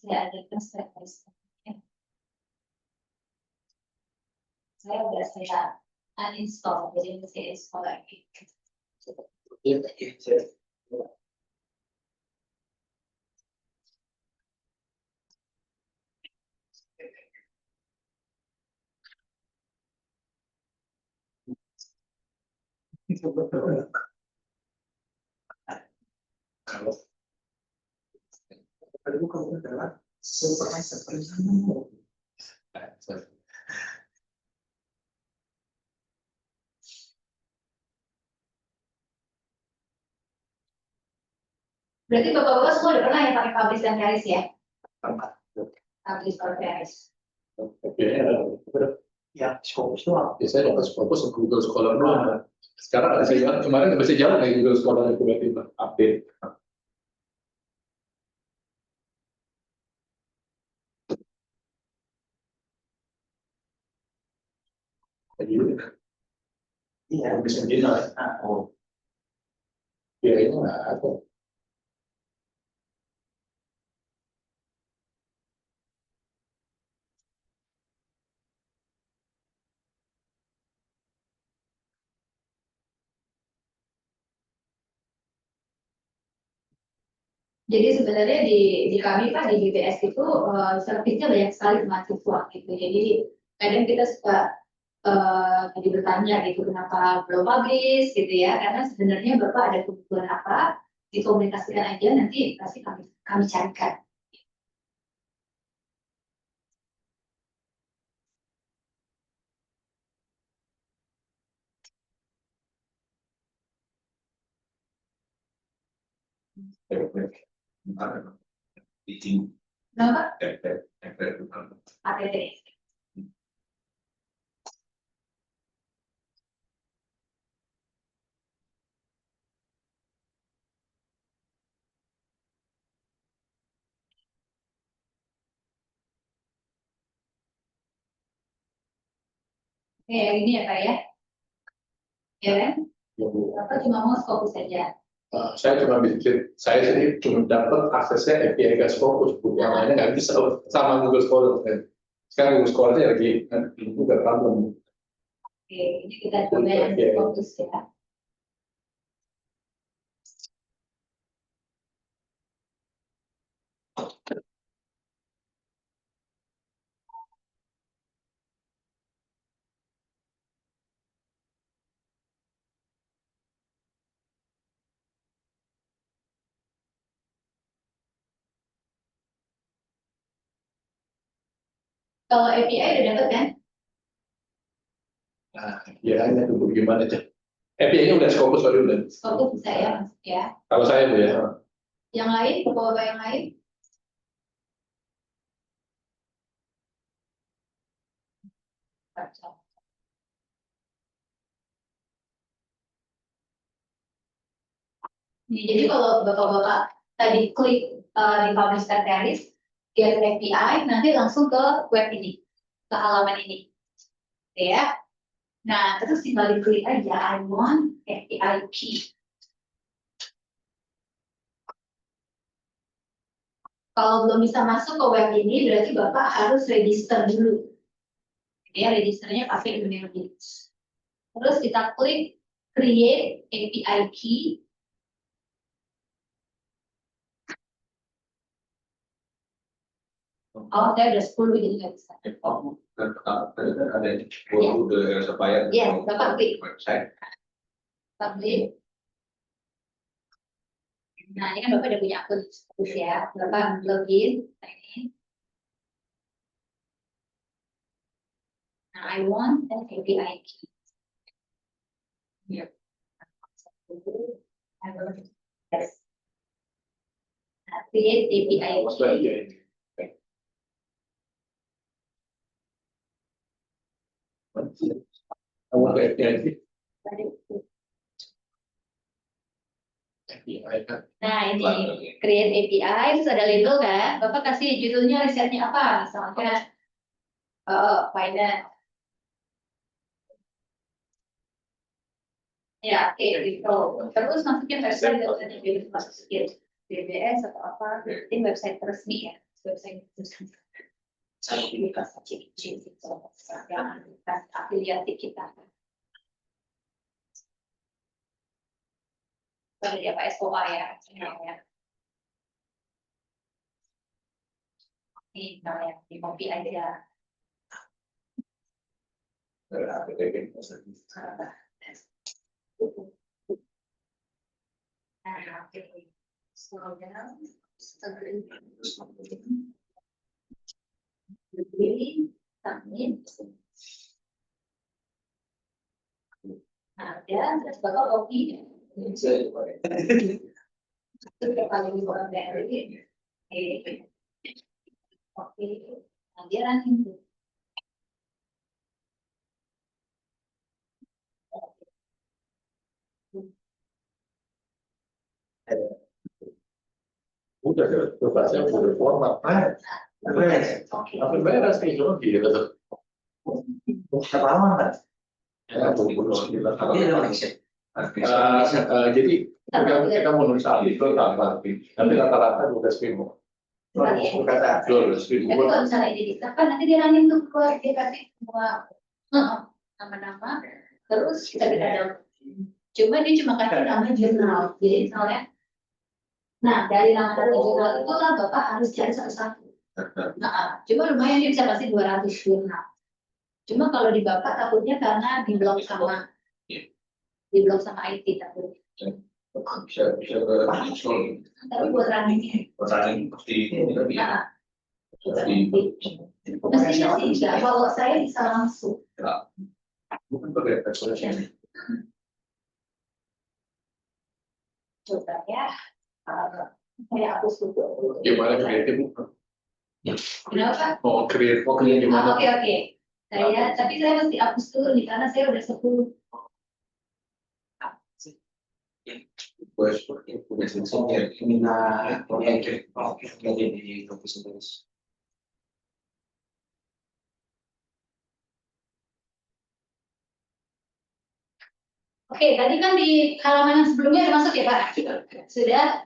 S1: Saya ada step by step-nya. Saya uninstall, jadi saya install lagi.
S2: Itu kamu adalah supervisor.
S1: Berarti bapak-bapak semua udah pernah ya pakai Publish dan Paris ya?
S2: Tempat.
S1: Publish or Paris.
S4: Oke,
S2: Ya, Scopus itu apa?
S4: biasanya dapat Scopus ke Google Scholar doang. Sekarang nggak bisa jalan, kemarin nggak bisa jalan kayak Google Scholar itu tiba-tiba update. Jadi
S2: Iya.
S4: bisa dinar,
S2: Oh,
S4: biayanya nggak ada.
S1: Jadi sebenarnya di kami Pak di BPS itu servisnya banyak sekali ke mahasiswa gitu. Jadi kadang kita suka jadi bertanya gitu kenapa belum publish gitu ya, karena sebenarnya Bapak ada kebutuhan apa, dikomunikasikan aja nanti pasti kami carikan.
S3: Teaching,
S1: Kenapa?
S3: efek,
S1: ATT. Oke, yang ini ya Pak ya. Ya kan? Bapak cuma mau fokus saja.
S4: Saya cuma bikin, saya sendiri cuma dapat aksesnya API ke Scopus, yang lainnya nggak bisa sama Google Scholar. Sekarang Google Scholar lagi ini juga problem.
S1: Oke, ini kita coba yang fokus ya. Kalau API udah dapat kan?
S4: Nah, ya hanya tunggu gimana aja. API-nya udah Scopus sorry udah.
S1: Fokus bisa ya, ya.
S4: Kalau saya Bu ya.
S1: Yang lain, bapak-bapak yang lain? Jadi kalau bapak-bapak tadi klik di Publish dan Paris, get API, nanti langsung ke web ini, ke halaman ini. Oke ya. Nah, terus tinggal diklik aja, I want API key. Kalau belum bisa masuk ke web ini, berarti Bapak harus register dulu. Ya, registernya pakai email ini. Terus kita klik create API key. Oh, saya udah 10 jadi nggak bisa.
S3: ada yang udah supaya
S1: Iya, Bapak klik.
S3: website.
S1: Bapak klik. Nah, ini kan Bapak udah punya akun ya. Bapak login. Nah, I want an API key. Here. Yes. Nah, create API key.
S4: Kamu ke API.
S1: Nah, ini create API, terus ada label kan. Bapak kasih judulnya risetnya apa? Misalnya finance. Ya, oke, gitu. Terus masukin website biasanya jadi masukin BBS atau apa? Ini website resmi ya, website resmi. Saya dikasih ciri-ciri yang afiliasi kita. Dari apa SOA ya? Ini namanya di copy aja. Scroll down. Submit. Nah, dan terus Bapak copy. Itu paling bawah dari. Oke. Nah, dia running tuh.
S4: Udah, saya udah format.
S1: Oke.
S4: Tapi beres nih, cuma gitu tuh.
S2: Lama kan?
S4: Ya, jadi
S1: Tambah
S4: kita menurut saat itu tambah, tapi rata-rata 12.000.
S1: Kata.
S4: Betul,
S1: Tapi kalau misalnya ini disahkan nanti dia running tuh keluar dia kasih semua nama-nama terus kita ada. Cuma dia cuma kasih nama jurnal. Jadi misalnya, nah dari nama jurnal itu kan Bapak harus cari satu-satu. Nah, cuma lumayan dia bisa kasih 200 jurnal. Cuma kalau di Bapak takutnya karena di blok sama IT takutnya.
S3: Bisa install.
S1: Tapi buat running.
S3: Running seperti ini tadi ya.
S1: Mestinya sih enggak. Kalau saya bisa langsung.
S3: Bukan pakai aplikasi.
S1: Coba ya. Saya hapus dulu.
S4: Gimana kreatif?
S1: Kenapa?
S4: Mau create gimana?
S1: Oke. Tapi saya mesti hapus dulu nih karena saya udah 10.
S3: Pues porque eliminar proyectos que de profesores.
S1: Oke, tadi kan di halaman yang sebelumnya udah masuk ya Pak? Sudah.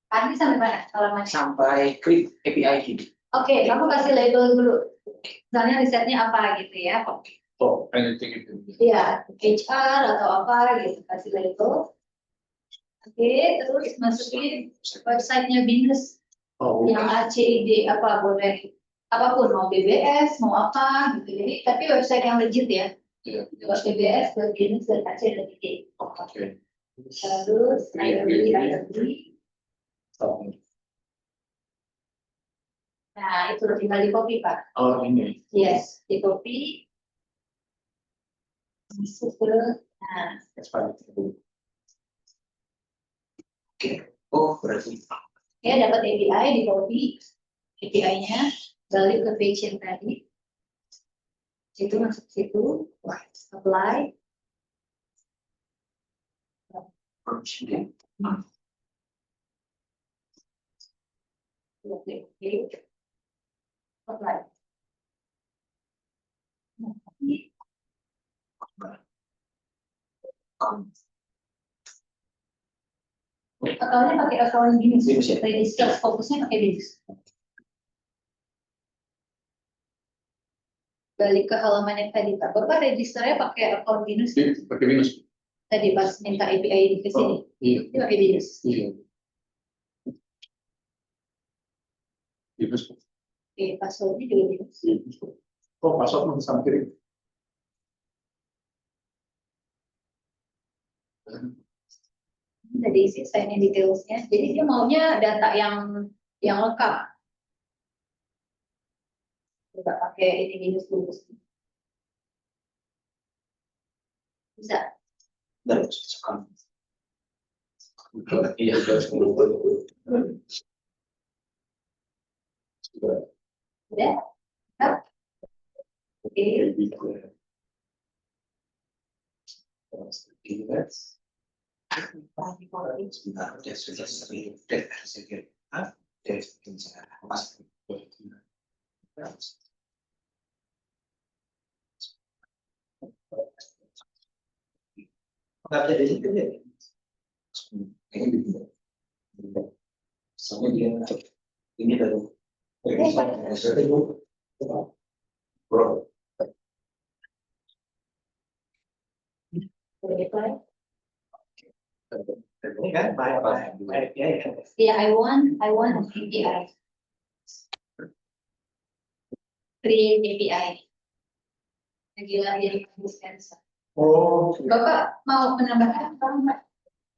S1: Tadi sampai mana halamannya?
S5: Sampai klik API gitu.
S1: Oke, kamu kasih label dulu. Misalnya risetnya apa gitu ya?
S4: Oh, anything itu.
S1: Iya, HR atau apa gitu, kasih label. Oke, terus masukin websitenya BINUS
S4: Oh,
S1: yang ACID apa boleh apapun mau BBS mau apa gitu. Jadi tapi website yang legit ya.
S4: iya.
S1: Buat BBS, buat BINUS dan ACID.
S4: Oke.
S1: Terus IRB. Nah itu tinggal di copy Pak.
S4: Oh, ini.
S1: Yes, di copy. Masuk ke nah.
S5: Oh, berarti.
S1: Ya dapat API di copy API-nya balik ke page yang tadi situ masuk situ apply apply akalnya pakai account gini sih register fokusnya pakai BINUS. Balik ke halaman yang tadi Pak. Bapak registernya pakai account BINUS
S4: Pakai minus.
S1: tadi pas minta API di sini.
S4: Iya.
S1: Itu pakai BINUS.
S4: Iya. Minus.
S1: Oke, passwordnya juga BINUS.
S4: Oh, password masih sama kiri.
S1: Tadi isi sign-in details-nya. Jadi dia maunya data yang lengkap. Coba pakai ini BINUS dulu. Bisa.
S4: Iya,
S1: Udah? Oke.
S5: Nggak bisa di situ ya. Soalnya dia ini baru.
S1: Boleh apply?
S5: Ini kan baik ya.
S1: Yeah, I want API. Create API. Gila jadi dispenser.
S2: Oh,
S1: Bapak mau menambahkan apa enggak?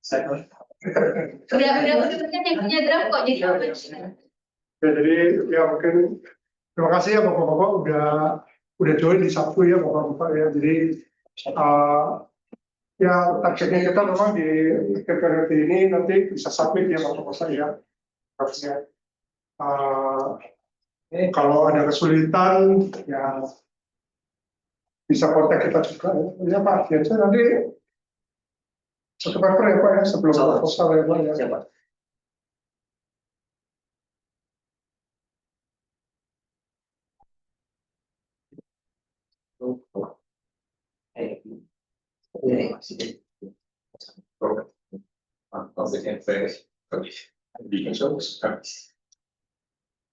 S2: saya
S1: Udah banyak yang punya draft kok, jadi apa?
S6: Ya, jadi ya mungkin terima kasih ya bapak-bapak udah join di Sabtu ya bapak-bapak ya. Jadi ya targetnya kita memang di periode ini nanti bisa submit ya bapak-bapak ya. Harusnya kalau ada kesulitan ya bisa kontak kita juga ya Pak. Biasanya nanti satu paper ya Pak ya sebelum proposal ya Pak ya.
S5: Siapa?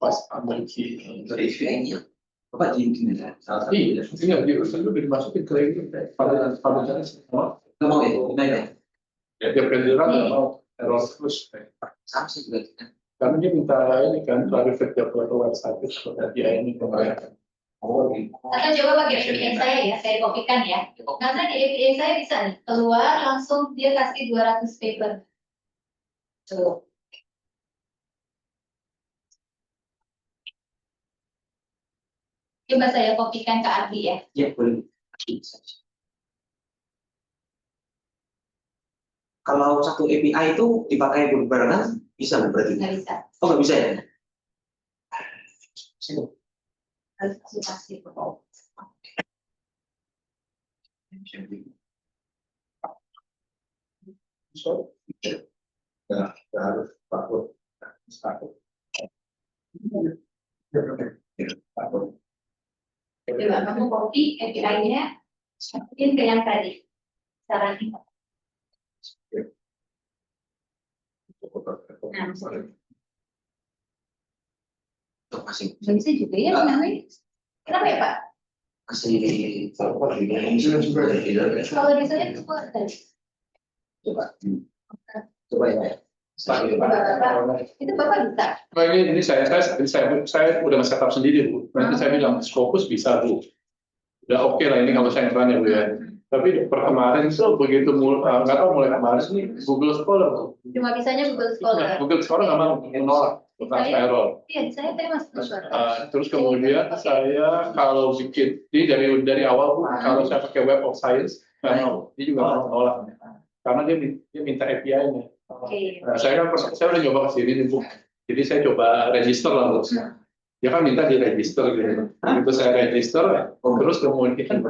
S4: Pas memiliki
S5: Dari API-nya. Bapak di
S4: iya, tinggal diurusan dulu dimasukin ke ini pada semua.
S5: nggak mau ya? Gimana ya?
S4: Dia penderan nggak mau error terus.
S5: Sama sih juga.
S4: Karena dia minta ini kan clarified dia ke website itu dia ini kemarin.
S5: Oh, gitu.
S1: Atau coba pakai API saya ya, saya kopikan ya. Karena di API saya bisa nih, keluar langsung dia kasih 200 paper. Tuh. Coba saya kopikan ke Ardi ya.
S5: Ya, boleh. Kalau satu API itu dipakai berbarengan bisa nggak berarti?
S1: Nggak bisa.
S5: Oh, nggak bisa ya?
S1: Harus konsultasi.
S2: harus takut.
S1: Coba kamu copy API-nya, masukin ke yang tadi. Saran ini.
S5: Untuk masih
S1: Nggak bisa juga ya namanya. Kenapa ya Pak?
S5: kasih
S1: Kalau misalnya itu tadi.
S5: coba coba ya.
S1: Itu Bapak bisa.
S4: Nah, ini saya udah setup sendiri Bu. Nanti saya bilang Scopus bisa Bu. Udah oke lah ini kalau saya terangnya Bu ya. Tapi per kemarin tuh begitu nggak tahu mulai kemarin nih Google Scholar Bu.
S1: Cuma bisanya Google Scholar.
S4: Google Scholar nggak mau menolak tentang error.
S1: Iya, saya masuk ke Scholar.
S4: Terus kemudian saya kalau bikin ini dari awal Bu, kalau saya pakai Web of Science nggak mau, dia juga mau menolak karena dia minta API-nya.
S1: Oke.
S4: Nah, saya udah nyoba ke sini nih Bu. Jadi saya coba register lah Bu. Dia kan minta di register gitu. Begitu saya register, terus kemudian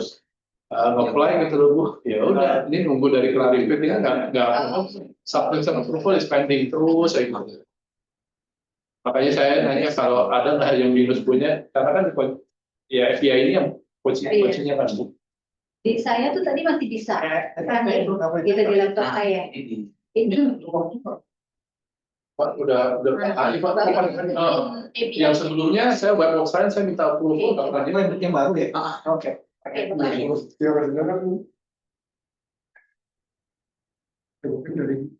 S4: nge-apply gitu loh Bu. Ya udah, ini nunggu dari Clarivate ini nggak submission approval is pending terus saya gitu. Makanya saya nanya kalau ada nggak yang minus punya, karena kan ya API ini yang kuncinya kan Bu.
S1: Di saya tuh tadi masih bisa. Kan gitu di laptop saya. Ini
S4: Pak udah yang sebelumnya saya Web of Science saya minta approval nggak pernah
S5: Yang baru ya?
S4: Oke.
S6: Ya maksudnya kan mungkin dari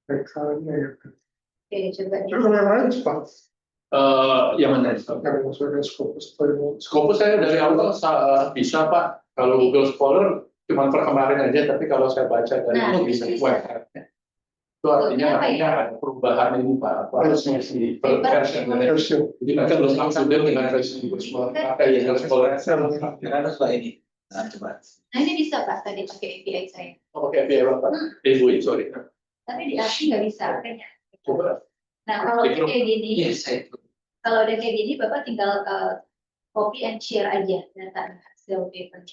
S6: PK-nya ya.
S1: coba
S6: Terus kalau yang lain cepat.
S4: Yang mana?
S6: Yang maksudnya Scopus atau
S4: Scopus saya dari awal bisa Pak. Kalau Google Scholar cuma per kemarin aja, tapi kalau saya baca dari itu bisa web. Itu artinya ada perubahan ini Pak. Versi version. Jadi nanti belum update dengan versi Google Scholar. Google Scholar.
S5: Karena Pak ini. Nah, coba.
S1: Nah ini bisa Pak tadi pakai API saya.
S4: Oke, API Pak. Sorry.
S1: Tapi di API nggak bisa.
S4: Coba.
S1: Nah kalau udah kayak gini, kalau udah kayak gini Bapak tinggal copy and share aja data hasil paper.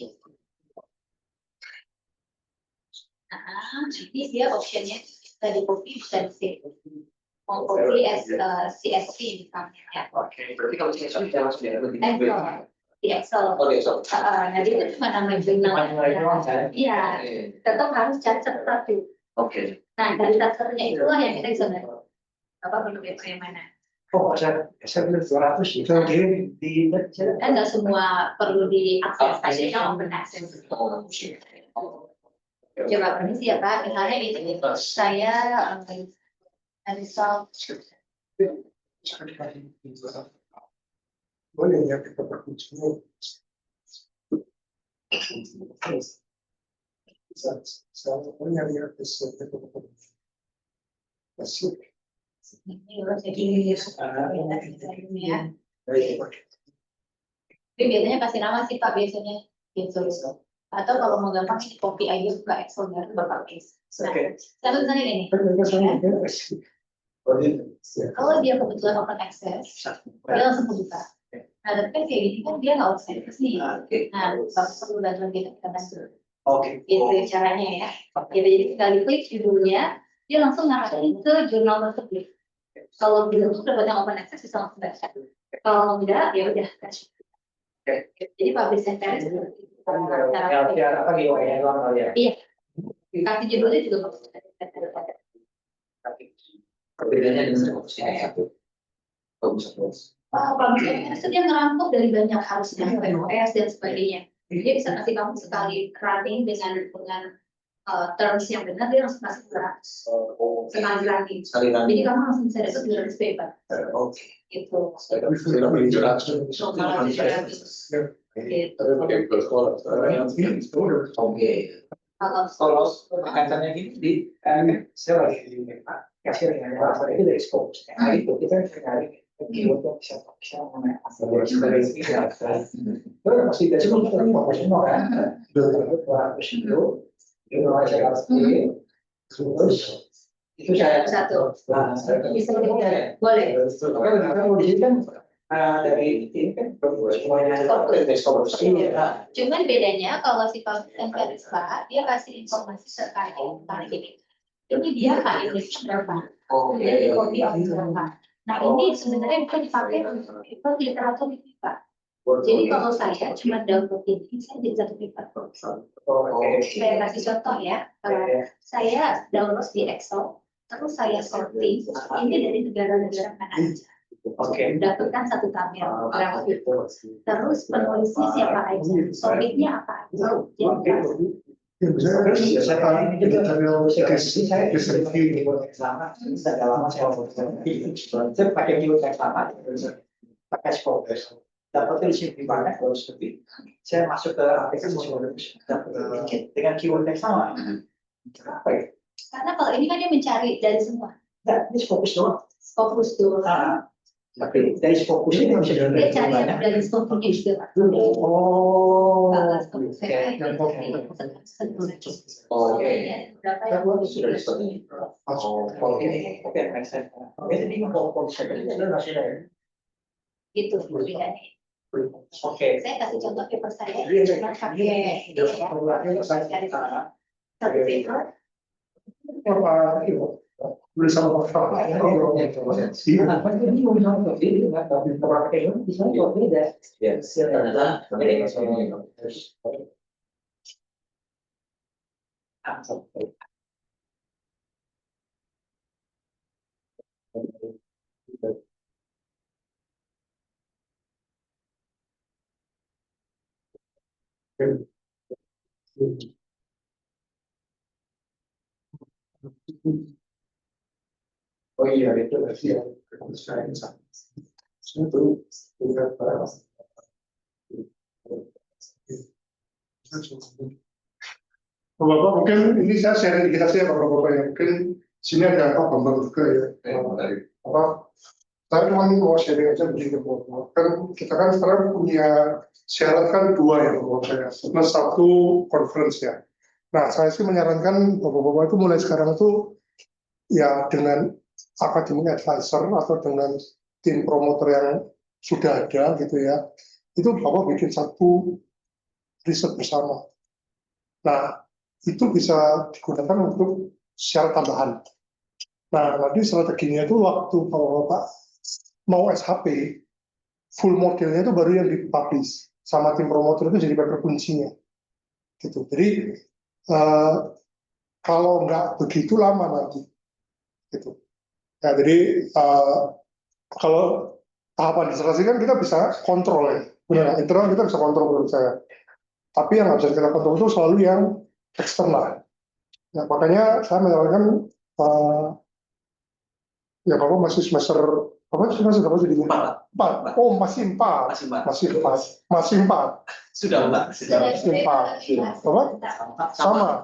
S1: Nah, jadi dia optionnya tadi copy bisa di save. Mau copy as CSV misalnya. Ya.
S5: Oke, berarti kalau saya sudah langsung ya lebih
S1: Excel. Di Excel.
S5: Oh, di Excel.
S1: Nah, itu cuma nama jurnal. Iya, tetap harus cari satu-satu.
S5: Oke.
S1: Nah, dari satunya itulah yang kita bisa lihat. Apa perlu paper yang mana?
S5: Oh, saya bilang 200 itu di
S1: Kan nggak semua perlu diakses, aja open access. Coba permisi ya Pak, misalnya ini saya result
S6: boleh ya kita perkuncikan. Saya punya dia bisa masih
S1: Ya. Tapi biasanya kasih nama sih Pak biasanya gitu. Atau kalau mau gampang ini kopi aja buka Excel baru Bapak case. Nah, satu misalnya ini. Kalau dia kebetulan open access, dia langsung buka. Nah, tapi kan kayak gini kan dia nggak open access nih. Nah, Bapak perlu bantuan kita bantu. Gitu caranya ya. Gitu, jadi sekali klik judulnya, dia langsung ngarahin ke jurnal tersebut. Kalau belum dapat yang open access bisa langsung baca. Kalau enggak, ya udah. Jadi publish and carry seperti itu. Iya. Kasih judulnya juga bagus.
S5: Perbedaannya dengan opsi satu. Bagus.
S1: Publish and carry itu dia ngerangkum dari banyak harusnya POS dan sebagainya. Dia bisa kasih kamu sekali running dengan terms yang benar, dia langsung kasih 200 sekali running. Jadi kamu langsung bisa dapat 200 paper. Gitu.
S7: Kalau kaitannya gini saya lagi di kasir yang apa itu dari scope. Itu kita cari keyword bisa mana masih dari scope kita mau semua kan. Terus itu saya
S1: Satu. Bisa
S7: boleh.
S1: Boleh.
S7: Di sini kan dari ini kan semuanya dari scope.
S1: Cuman bedanya kalau si publish and carry Pak, dia kasih informasi terkait tentang ini. Ini dia Indonesia berapa? Dia di copy berapa? Nah ini sebenarnya bisa dipakai untuk paper literatur Pak. Jadi kalau saya cuma download ini, saya jadi satu paper. Saya kasih contoh ya. Saya download di Excel, terus saya sorting. Ini dari negara-negara mana aja. Dapatkan satu tabel grafik. Terus penulisnya siapa aja, topiknya apa aja. Jadi
S7: saya pakai keyword yang sama, pakai scope. Dapat di sini mana kalau seperti saya masuk ke aplikasi dengan keyword yang sama. Apa ya?
S1: karena kalau ini kan dia mencari dari semua.
S7: Nah, ini fokus doang.
S1: Fokus dulu.
S7: Tapi dari fokus ini bisa
S1: Dia cari yang dari fokusnya juga.
S7: Oh.
S1: Kalau fokus saya itu
S5: Sudah seperti ini.
S7: Oke, make sense. Jadi fokus
S1: itu bedanya.
S7: Oke.
S1: Saya kasih contoh paper saya cuma pakai ini ya. Satu paper.
S6: bersama oh iya itu berarti yang saya itu tidak Bapak mungkin ini saya sharing kita sih Bapak-Bapak ya mungkin sini ada apa Bambang juga ya apa saya cuma mau sharing aja begini Bapak kan kita kan sekarang punya syarat kan dua ya Bapak saya plus satu conference ya. Nah saya sih menyarankan Bapak-Bapak itu mulai sekarang itu ya dengan academic advisor atau dengan tim promotor yang sudah ada gitu ya, itu Bapak bikin satu riset bersama. Nah, itu bisa digunakan untuk syarat tambahan. Nah, nanti strateginya itu waktu Bapak mau SHP, full modelnya itu baru yang dipublish sama tim promotor itu jadi paper kuncinya. Gitu. Jadi, kalau nggak begitu lama nanti. Gitu. Ya, jadi kalau tahapan disertasi kan kita bisa kontrol ya, benar internal kita bisa kontrol menurut saya. Tapi yang nggak bisa kita kontrol itu selalu yang eksternal. Nah, makanya saya menyarankan ya Bapak masih semester Apa semester berapa jadi
S5: 4.
S6: 4? Oh, masih 4.
S5: Masih 4.
S6: Masih 4.
S5: Sudah 4.
S1: Sudah
S6: Masih 4. Apa? Sama.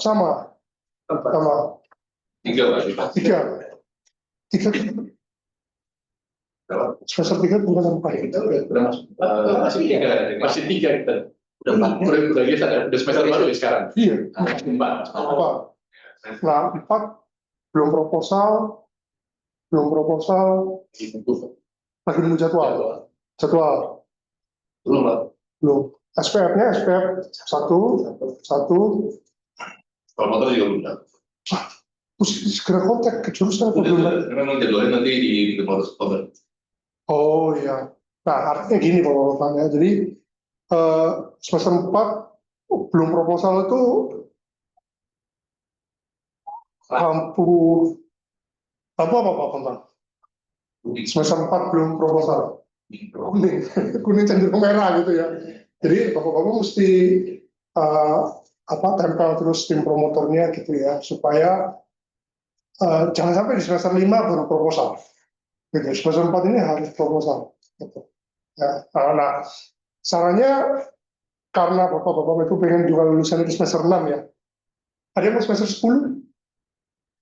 S6: Sama.
S3: 3 Pak.
S6: 3. Semester 3 bukan 4.
S4: Udah masuk. Masih 3 kita.
S5: Udah 4.
S4: Udah biasa, udah semester baru ya sekarang.
S6: Iya.
S4: 4.
S6: 4. Nah, 4 belum proposal, lagi nunggu jadwal.
S4: Belum Pak.
S6: Belum. SPF-nya SPF 1.
S3: Kalau motor juga belum.
S6: Terus segera kontak ke jurusan apa belum?
S3: Memang jadwalnya nanti di Oktober.
S6: Oh iya. Nah, artinya gini Bapak-Bapak ya. Jadi semester 4 belum proposal itu lampu apa Bang? Semester 4 belum proposal. Kuning cenderung merah gitu ya. Jadi Bapak-Bapak mesti tempel terus tim promotornya gitu ya, supaya jangan sampai di semester 5 baru proposal. Gitu. Semester 4 ini harus proposal. Gitu. Ya. Nah, sarannya karena Bapak-Bapak itu pengen juga lulusan di semester 6 ya. Ada yang mau semester 10?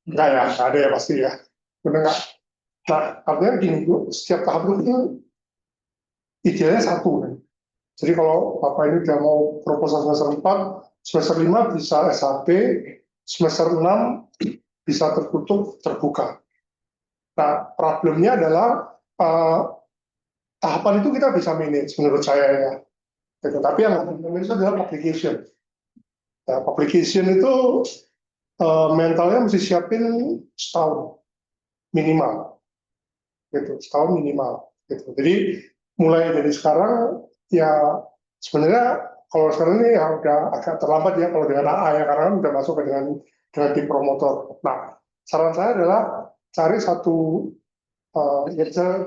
S6: Enggak ya, ada ya pasti ya. Benar nggak? Nah, artinya gini, setiap tahap itu idealnya 1. Kan? Jadi kalau Bapak ini udah mau proposal semester 4, semester 5 bisa SHP, semester 6 bisa tertutup, terbuka. Nah, problemnya adalah tahapan itu kita bisa manage menurut saya ya. Tapi yang itu adalah publication. Ya, publication itu mentalnya mesti siapin setahun minimal. Gitu, setahun minimal. Gitu. Jadi mulai dari sekarang ya sebenarnya kalau sekarang ini ya udah agak terlambat ya kalau dengan AA ya karena kan udah masuk dengan tim promotor. Nah, saran saya adalah cari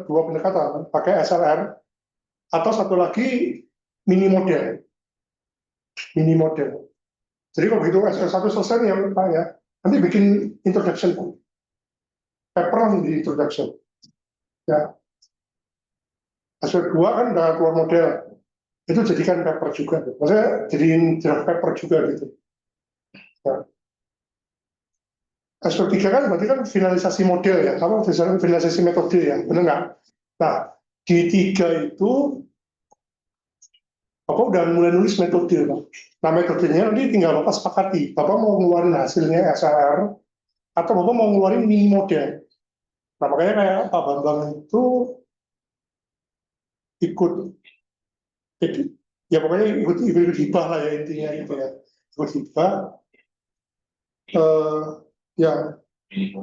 S6: dua pendekatan, pakai SLR atau satu lagi mini model. Jadi kalau begitu SLR 1 selesai ya Pak ya, nanti bikin introduction paper di introduction. Ya. SLR 2 kan udah keluar model, itu jadikan paper juga. Maksudnya jadiin draft paper juga gitu. Ya. Aspek 3 kan berarti kan finalisasi model ya, apa finalisasi metode ya, benar nggak? Nah, di 3 itu Bapak udah mulai nulis metode, Pak. Nah, metodenya nanti tinggal Bapak sepakati. Bapak mau ngeluarin hasilnya SLR atau Bapak mau ngeluarin mini model. Nah, makanya kayak Pak Bambang itu ikut ya pokoknya ikut hibah lah ya intinya gitu ya. Ikut hibah. Ya,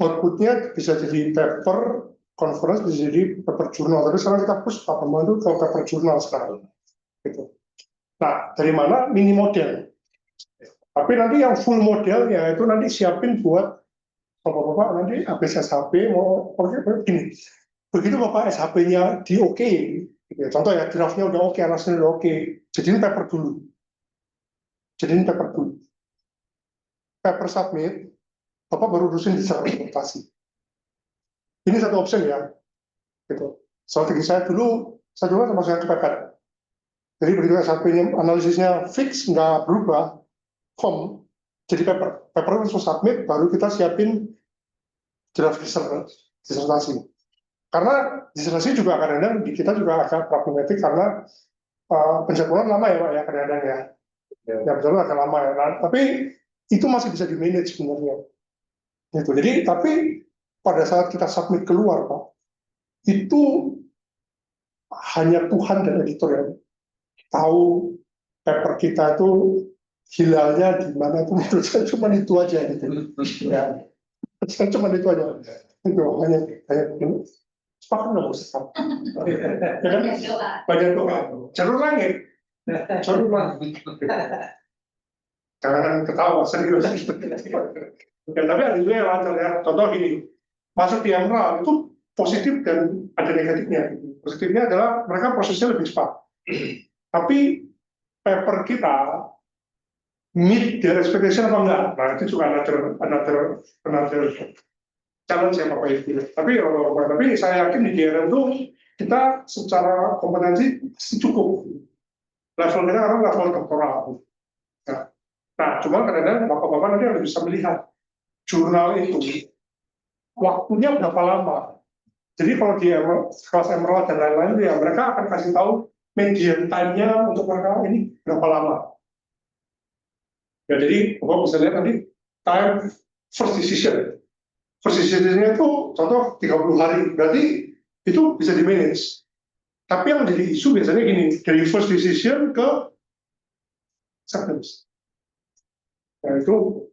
S6: outputnya bisa jadi paper, conference bisa jadi paper jurnal. Tapi sekarang kita push Pak Bambang itu ke paper jurnal sekarang. Gitu. Nah, dari mana mini model? Tapi nanti yang full model ya itu nanti siapin buat Bapak-bapak nanti habis SHP mau begini. Begitu Bapak SHP-nya di oke, gitu ya. Contoh ya draftnya udah oke, alasannya udah oke, jadiin paper dulu. Paper submit, Bapak baru urusin disertasi. Ini satu option ya. Gitu. Strategi saya dulu, saya juga sama saya kepepet. Jadi begitu SHP-nya analisisnya fix, nggak berubah, form, jadi paper. Paper langsung submit, baru kita siapin draft disertasi. Karena disertasi juga kadang-kadang di kita juga agak problematik karena penjadwalan lama ya Pak ya kadang-kadang ya. Ya betul agak lama ya. Nah, tapi itu masih bisa di-manage sebenarnya. Gitu. Jadi tapi pada saat kita submit keluar Pak, itu hanya Tuhan dan editor yang tahu paper kita itu hilalnya di mana itu menurut saya cuma itu aja gitu. Ya. Saya cuma itu aja. Itu hanya sepakat nggak usah. Ya kan? Banyak doa. Jalur langit. Jangan ketawa serius. Ya, tapi ada juga yang lancar ya. Contoh gini, masuk di Emerald itu positif dan ada negatifnya. Positifnya adalah mereka prosesnya lebih cepat. Tapi paper kita meet their expectation apa enggak? Nah itu juga another challenge ya Bapak Ibu. Tapi saya yakin di DRM itu kita secara kompetensi pasti cukup. Level kita karena level doktoral. Nah, cuma kadang-kadang Bapak-Bapak nanti harus bisa melihat jurnal itu waktunya berapa lama. Jadi kalau di kelas Emerald dan lain-lain ya mereka akan kasih tahu median time-nya untuk mereka ini berapa lama. Ya, jadi Bapak bisa lihat nanti time first decision. First decision-nya itu contoh 30 hari, berarti itu bisa di-manage. Tapi yang jadi isu biasanya gini, dari first decision ke acceptance. Nah itu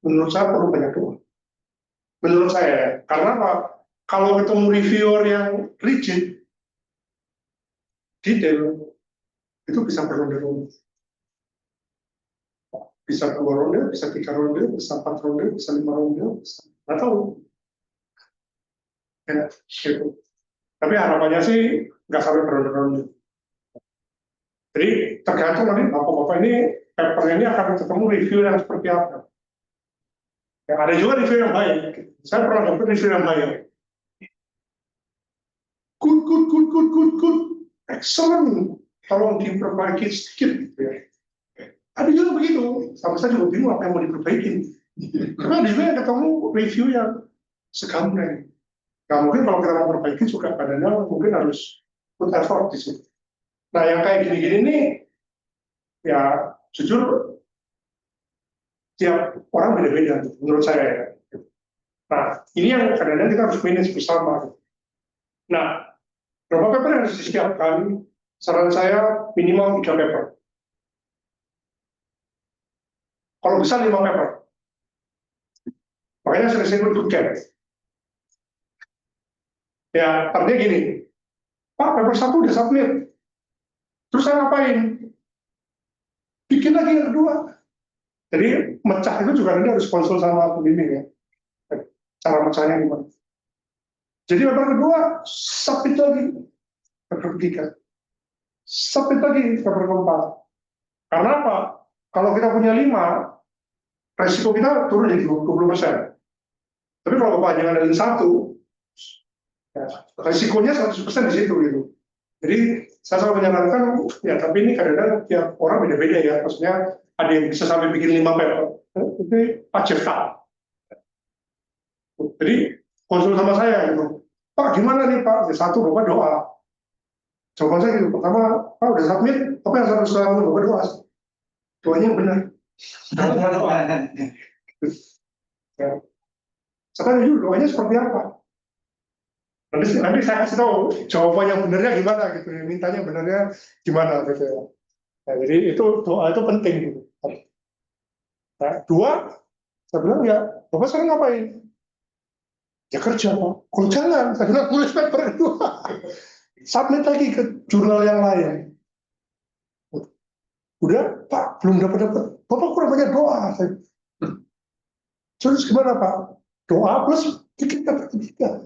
S6: menurut saya perlu banyak doa. Menurut saya, karena apa? Kalau ketemu reviewer yang rigid, detail, itu bisa berronde-ronde. Bisa 2 ronde, bisa 3 ronde, bisa 4 ronde, bisa 5 ronde, bisa nggak tahu. Ya, gitu. Tapi harapannya sih nggak sampai berronde-ronde. Jadi tergantung nanti Bapak-Bapak ini paper ini akan ketemu review yang seperti apa. Ya, ada juga review yang baik. Saya pernah dapat review yang baik. Good, excellent. Tolong diperbaiki sedikit. Gitu ya. Ada juga begitu. Sama saya juga bingung apa yang mau diperbaiki. Karena ada juga yang ketemu review yang segambreng. Nah, mungkin kalau kita mau perbaiki juga kadang-kadang mungkin harus put effort di situ. Nah, yang kayak gini-gini nih, ya jujur tiap orang beda-beda menurut saya. Nah, ini yang kadang-kadang kita harus manage bersama. Nah, berapa paper yang harus disiapkan? Saran saya minimal 3 paper. Kalau bisa 5 paper. Makanya sering sebut bootcamp. Ya, artinya gini, Pak, paper 1 udah submit. Terus saya ngapain? Bikin lagi yang kedua. Jadi, mecah itu juga nanti harus konsul sama pembimbing ya. Cara mecahnya gimana. Jadi paper kedua, submit lagi. Paper ketiga. Submit lagi paper keempat. Karena apa? Kalau kita punya 5, resiko kita turun jadi 20%. Tapi kalau kepanjangan dari 1, ya, resikonya 100% di situ gitu. Jadi saya selalu menyarankan, ya tapi ini kadang-kadang tiap orang beda-beda ya. Maksudnya ada yang bisa sampai bikin 5 paper. Itu aja tak. Jadi konsul sama saya gitu. Pak gimana nih Pak? Ya, 1, Bapak doa. Jawaban saya gitu. Pertama, Pak udah submit, apa yang harus saya lakukan? Bapak doa. Doanya benar. Ya. Sekarang dulu doanya seperti apa? Nanti saya kasih tahu jawaban yang benarnya gimana gitu, mintanya benarnya gimana gitu ya. Nah, jadi itu doa itu penting gitu. Nah, 2, saya bilang ya, Bapak sekarang ngapain? Ya kerja Pak. Kalau jangan, saya bilang tulis paper kedua. Submit lagi ke jurnal yang lain. Udah Pak, belum dapat. Bapak kurang banyak doa. Terus gimana Pak? Doa plus bikin paper ketiga.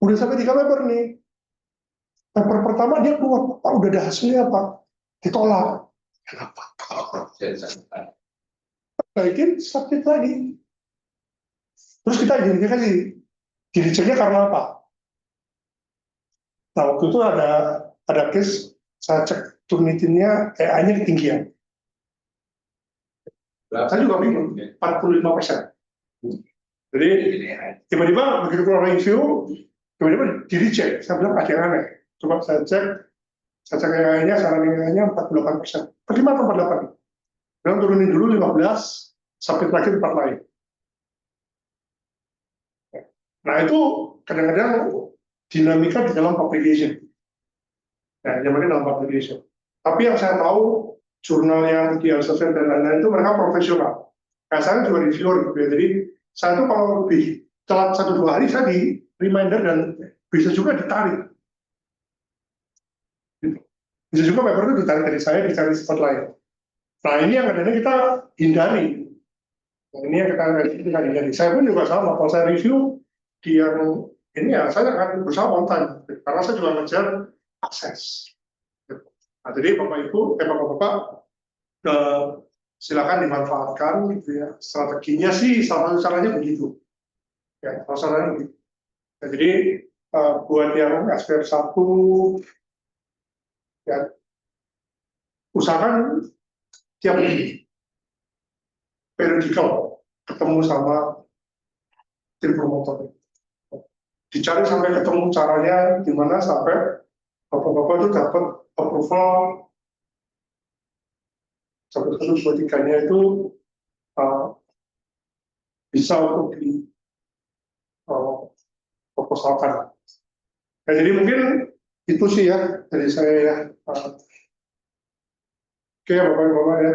S6: Udah sampai 3 paper nih. Paper pertama dia keluar, Pak udah ada hasilnya Pak. Ditolak. Kenapa? Baikin, submit lagi. Terus kita identifikasi di-rejectnya karena apa? Nah waktu itu ada case saya cek Turnitinnya AI-nya ketinggian. Saya juga bingung, 45%. Jadi tiba-tiba begitu keluar review, tiba-tiba di-reject. Saya bilang ada yang aneh. Coba saya cek AI-nya, saran AI-nya 48%. Bagaimana 48%? Bilang turunin dulu 15, submit lagi tempat lain. Nah itu kadang-kadang dinamika di dalam publication. Nah, yang dalam publication. Tapi yang saya tahu, jurnal yang di Elsevier dan lain-lain itu mereka profesional. Nah, saya juga reviewer gitu ya. Jadi saya tuh kalau lebih telat 1-2 hari, saya di reminder dan bisa juga ditarik. Bisa juga paper itu ditarik dari saya, dicari tempat lain. Nah ini yang kadang-kadang kita hindari. Nah, ini yang kita hindari. Saya pun juga sama. Kalau saya review di yang ini ya, saya akan berusaha on time. Karena saya juga ngejar akses. Nah, jadi Bapak-Bapak silakan dimanfaatkan gitu ya. Strateginya sih salah satu caranya begitu. Ya, salah satunya begitu. Ya, jadi buat yang SPR1 ya usahakan tiap minggu periodical ketemu sama tim promotor. Dicari sampai ketemu caranya gimana sampai bapak-bapak itu dapat approval sampai kedua tiganya itu bisa untuk di proposalkan. Ya, jadi mungkin itu sih ya dari saya ya. Oke, bapak-bapak ya.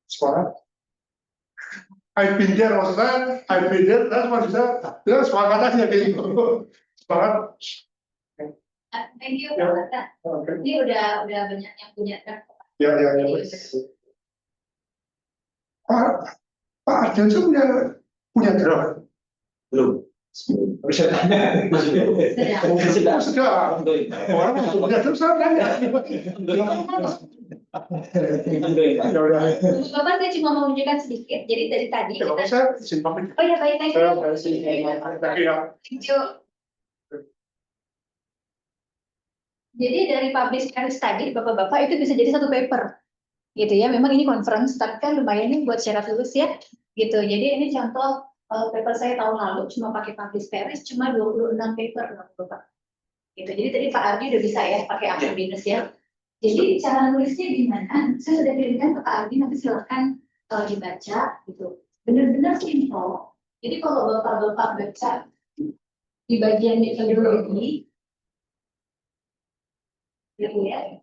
S6: Semangat. I've been there, maksudnya I've been there, dan cuma bisa bilang semangat aja kayak gitu. Semangat.
S1: Thank you,
S6: Ya.
S1: Pak Tata.
S6: Oke.
S1: Ini udah banyak yang punya draft.
S6: Ya. Pak Ardiansyah punya draft.
S5: Belum.
S7: Bisa tanya.
S1: Sedang.
S6: Sudah. Orang punya draft saya nanya. Ya udah.
S1: Bapak saya cuma mau menunjukkan sedikit. Jadi dari tadi
S6: Ya, bapak saya izin pamit.
S1: Oh ya baik, thank you.
S6: Ya.
S1: Thank you. Jadi dari publish case tadi, bapak-bapak itu bisa jadi satu paper, gitu ya. Memang ini conference, tapi kan lumayan nih buat syarat lulus ya, gitu. Jadi ini contoh paper saya tahun lalu cuma pakai publish case, cuma 26 paper, bapak. Gitu. Jadi tadi Pak Ardi udah bisa ya pakai Academia ya. Jadi cara nulisnya gimana? Saya sudah kirimkan ke Pak Ardi, nanti silakan dibaca, gitu. Benar-benar simple. Jadi kalau bapak-bapak baca di bagian metodologi, gitu ya.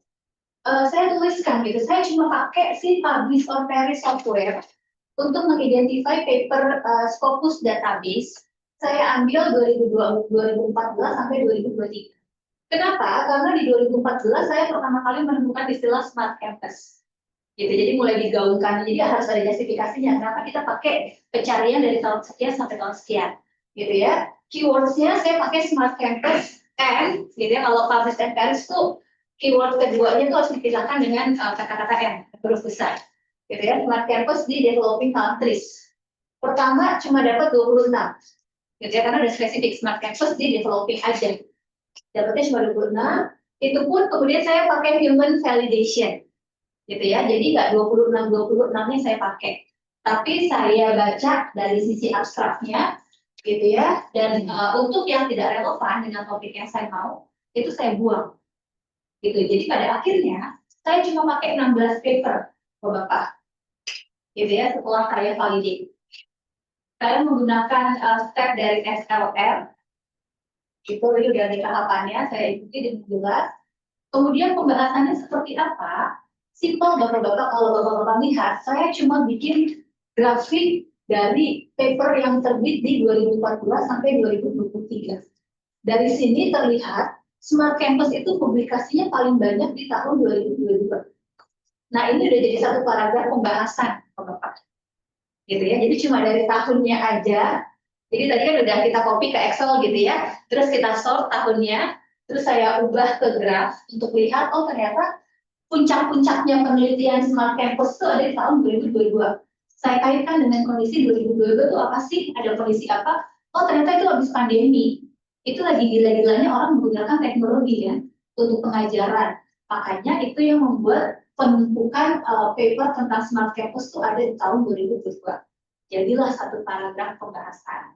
S1: Saya tuliskan gitu, saya cuma pakai si Publish or Perish software untuk mengidentify paper Scopus database. Saya ambil 2014 sampai 2023. Kenapa? Karena di 2014 saya pertama kali menemukan istilah Smart Campus. Gitu, jadi mulai digaungkan, jadi harus ada justifikasinya. Kenapa kita pakai pencarian dari tahun sekian sampai tahun sekian, gitu ya. Keywordsnya saya pakai Smart Campus and, gitu ya. Kalau Publish and Perish itu keyword keduanya itu harus dipisahkan dengan kata-kata M, huruf besar. Gitu ya, Smart Campus di developing countries. Pertama cuma dapat 26. Gitu ya, karena ada spesifik Smart Campus di developing aja. Dapatnya cuma 26. Itu pun kemudian saya pakai human validation. Gitu ya, jadi nggak 26-26-nya saya pakai. Tapi saya baca dari sisi abstraknya, gitu ya, dan untuk yang tidak relevan dengan topik yang saya mau, itu saya buang. Gitu. Jadi pada akhirnya saya cuma pakai 16 paper, Bapak. Gitu ya, setelah saya validate. Saya menggunakan step dari SLR. Itu udah di tahapannya, saya ikuti dengan jelas. Kemudian pembahasannya seperti apa? Simple Bapak-bapak, kalau Bapak-bapak lihat, saya cuma bikin grafik dari paper yang terbit di 2014 sampai 2023. Dari sini terlihat Smart Campus itu publikasinya paling banyak di tahun 2022. Nah, ini udah jadi satu paragraf pembahasan, Bapak. Gitu ya. Jadi cuma dari tahunnya aja. Jadi tadi kan udah kita copy ke Excel gitu ya. Terus kita sort tahunnya, terus saya ubah ke graf untuk lihat, oh ternyata puncak-puncaknya penelitian Smart Campus itu ada di tahun 2022. Saya kaitkan dengan kondisi 2022 itu apa sih? Ada kondisi apa? Oh ternyata itu habis pandemi. Itu lagi gila-gilanya orang menggunakan teknologi ya untuk pengajaran. Makanya itu yang membuat penumpukan paper tentang Smart Campus itu ada di tahun 2022. Jadilah satu paragraf pembahasan.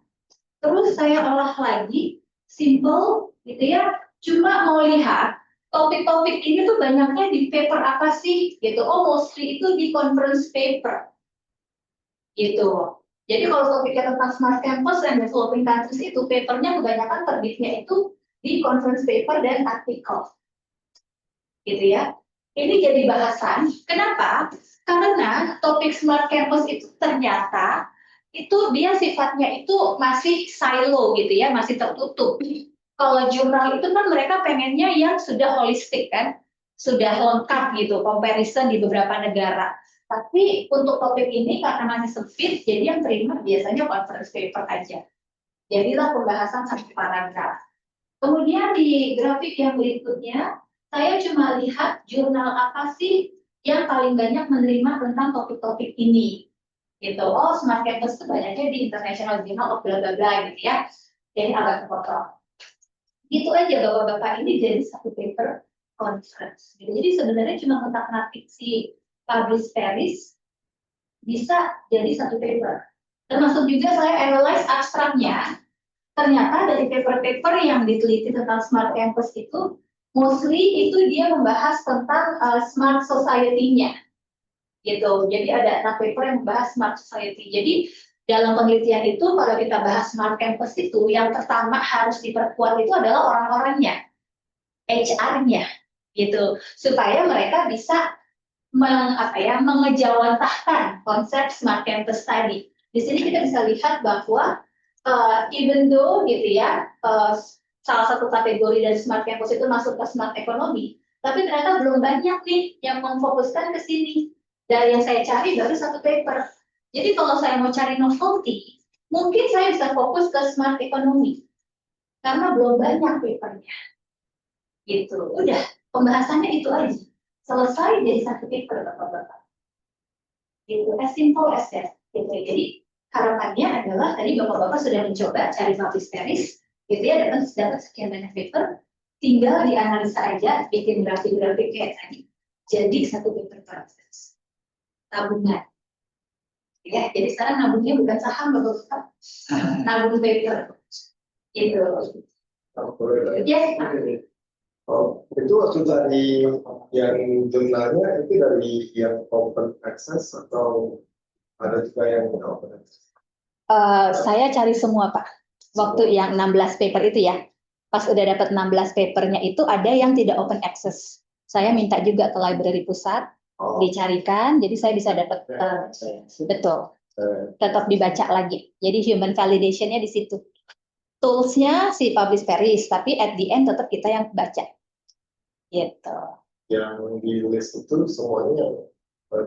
S1: Terus saya olah lagi, simple gitu ya, cuma mau lihat topik-topik ini tuh banyaknya di paper apa sih gitu. Oh mostly itu di conference paper gitu. Jadi kalau topiknya tentang Smart Campus dan developing countries itu papernya kebanyakan terbitnya itu di conference paper dan artikel, gitu ya. Ini jadi bahasan. Kenapa? Karena topik Smart Campus itu ternyata itu dia sifatnya itu masih silo gitu ya, masih tertutup. Kalau jurnal itu kan mereka pengennya yang sudah holistik kan, sudah lengkap gitu, comparison di beberapa negara. Tapi untuk topik ini karena masih sempit, jadi yang terima biasanya conference paper aja. Jadilah pembahasan satu paragraf. Kemudian di grafik yang berikutnya, saya cuma lihat jurnal apa sih yang paling banyak menerima tentang topik-topik ini. Gitu. Oh, Smart Campus itu banyaknya di International Journal of bla bla bla gitu ya. Jadi agak kepotong. Gitu aja bapak-bapak, ini jadi satu paper conference. Gitu. Jadi sebenarnya cuma ngotak-ngatik si Publish Paris bisa jadi satu paper. Termasuk juga saya analyze abstraknya. Ternyata dari paper-paper yang diteliti tentang Smart Campus itu, mostly itu dia membahas tentang Smart Society-nya. Gitu. Jadi ada 6 paper yang membahas Smart Society. Jadi dalam penelitian itu kalau kita bahas Smart Campus itu, yang pertama harus diperkuat itu adalah orang-orangnya, HR-nya, gitu, supaya mereka bisa mengejawantahkan konsep Smart Campus tadi. Di sini kita bisa lihat bahwa even though gitu ya, salah satu kategori dari Smart Campus itu masuk ke Smart Economy, tapi ternyata belum banyak nih yang memfokuskan ke sini. Dari yang saya cari baru satu paper. Jadi kalau saya mau cari novelty, mungkin saya bisa fokus ke Smart Economy karena belum banyak papernya. Gitu. Udah, pembahasannya itu aja. Selesai jadi satu paper, bapak-bapak. Gitu, as simple as that. Gitu. Jadi harapannya adalah tadi bapak-bapak sudah mencoba cari Publish Paris, gitu ya, dapat sekian banyak paper, tinggal dianalisa aja, bikin grafik-grafik kayak tadi. Jadi satu paper conference. Tabungan. Ya, jadi sekarang nabungnya bukan saham, bapak-bapak. Nabung paper. Gitu. Ya,
S2: Oh, itu waktu dari yang jurnalnya itu dari yang open access atau ada juga yang open access?
S1: Saya cari semua, Pak. Waktu yang 16 paper itu ya. Pas udah dapat 16 papernya itu ada yang tidak open access. Saya minta juga ke library pusat dicarikan, jadi saya bisa dapat betul. Tetap dibaca lagi. Jadi human validation-nya di situ. Tools-nya si Publish Paris, tapi at the end tetap kita yang baca. Gitu.
S2: Yang di list itu semuanya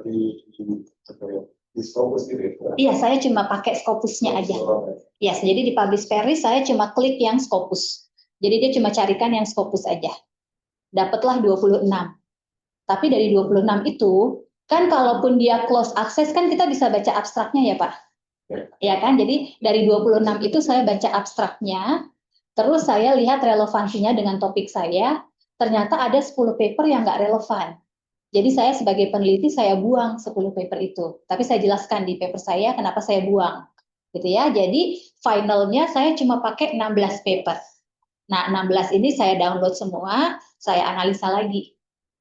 S2: di Scopus gitu ya?
S1: Iya, saya cuma pakai Scopusnya aja. Yes, jadi di Publish Paris saya cuma klik yang Scopus. Jadi dia cuma carikan yang Scopus aja. Dapatlah 26. Tapi dari 26 itu, kan kalaupun dia close access kan kita bisa baca abstraknya ya Pak? Ya kan, jadi dari 26 itu saya baca abstraknya, terus saya lihat relevansinya dengan topik saya, ternyata ada 10 paper yang nggak relevan. Jadi saya sebagai peneliti saya buang 10 paper itu. Tapi saya jelaskan di paper saya kenapa saya buang. Gitu ya. Jadi finalnya saya cuma pakai 16 paper. Nah, 16 ini saya download semua, saya analisa lagi.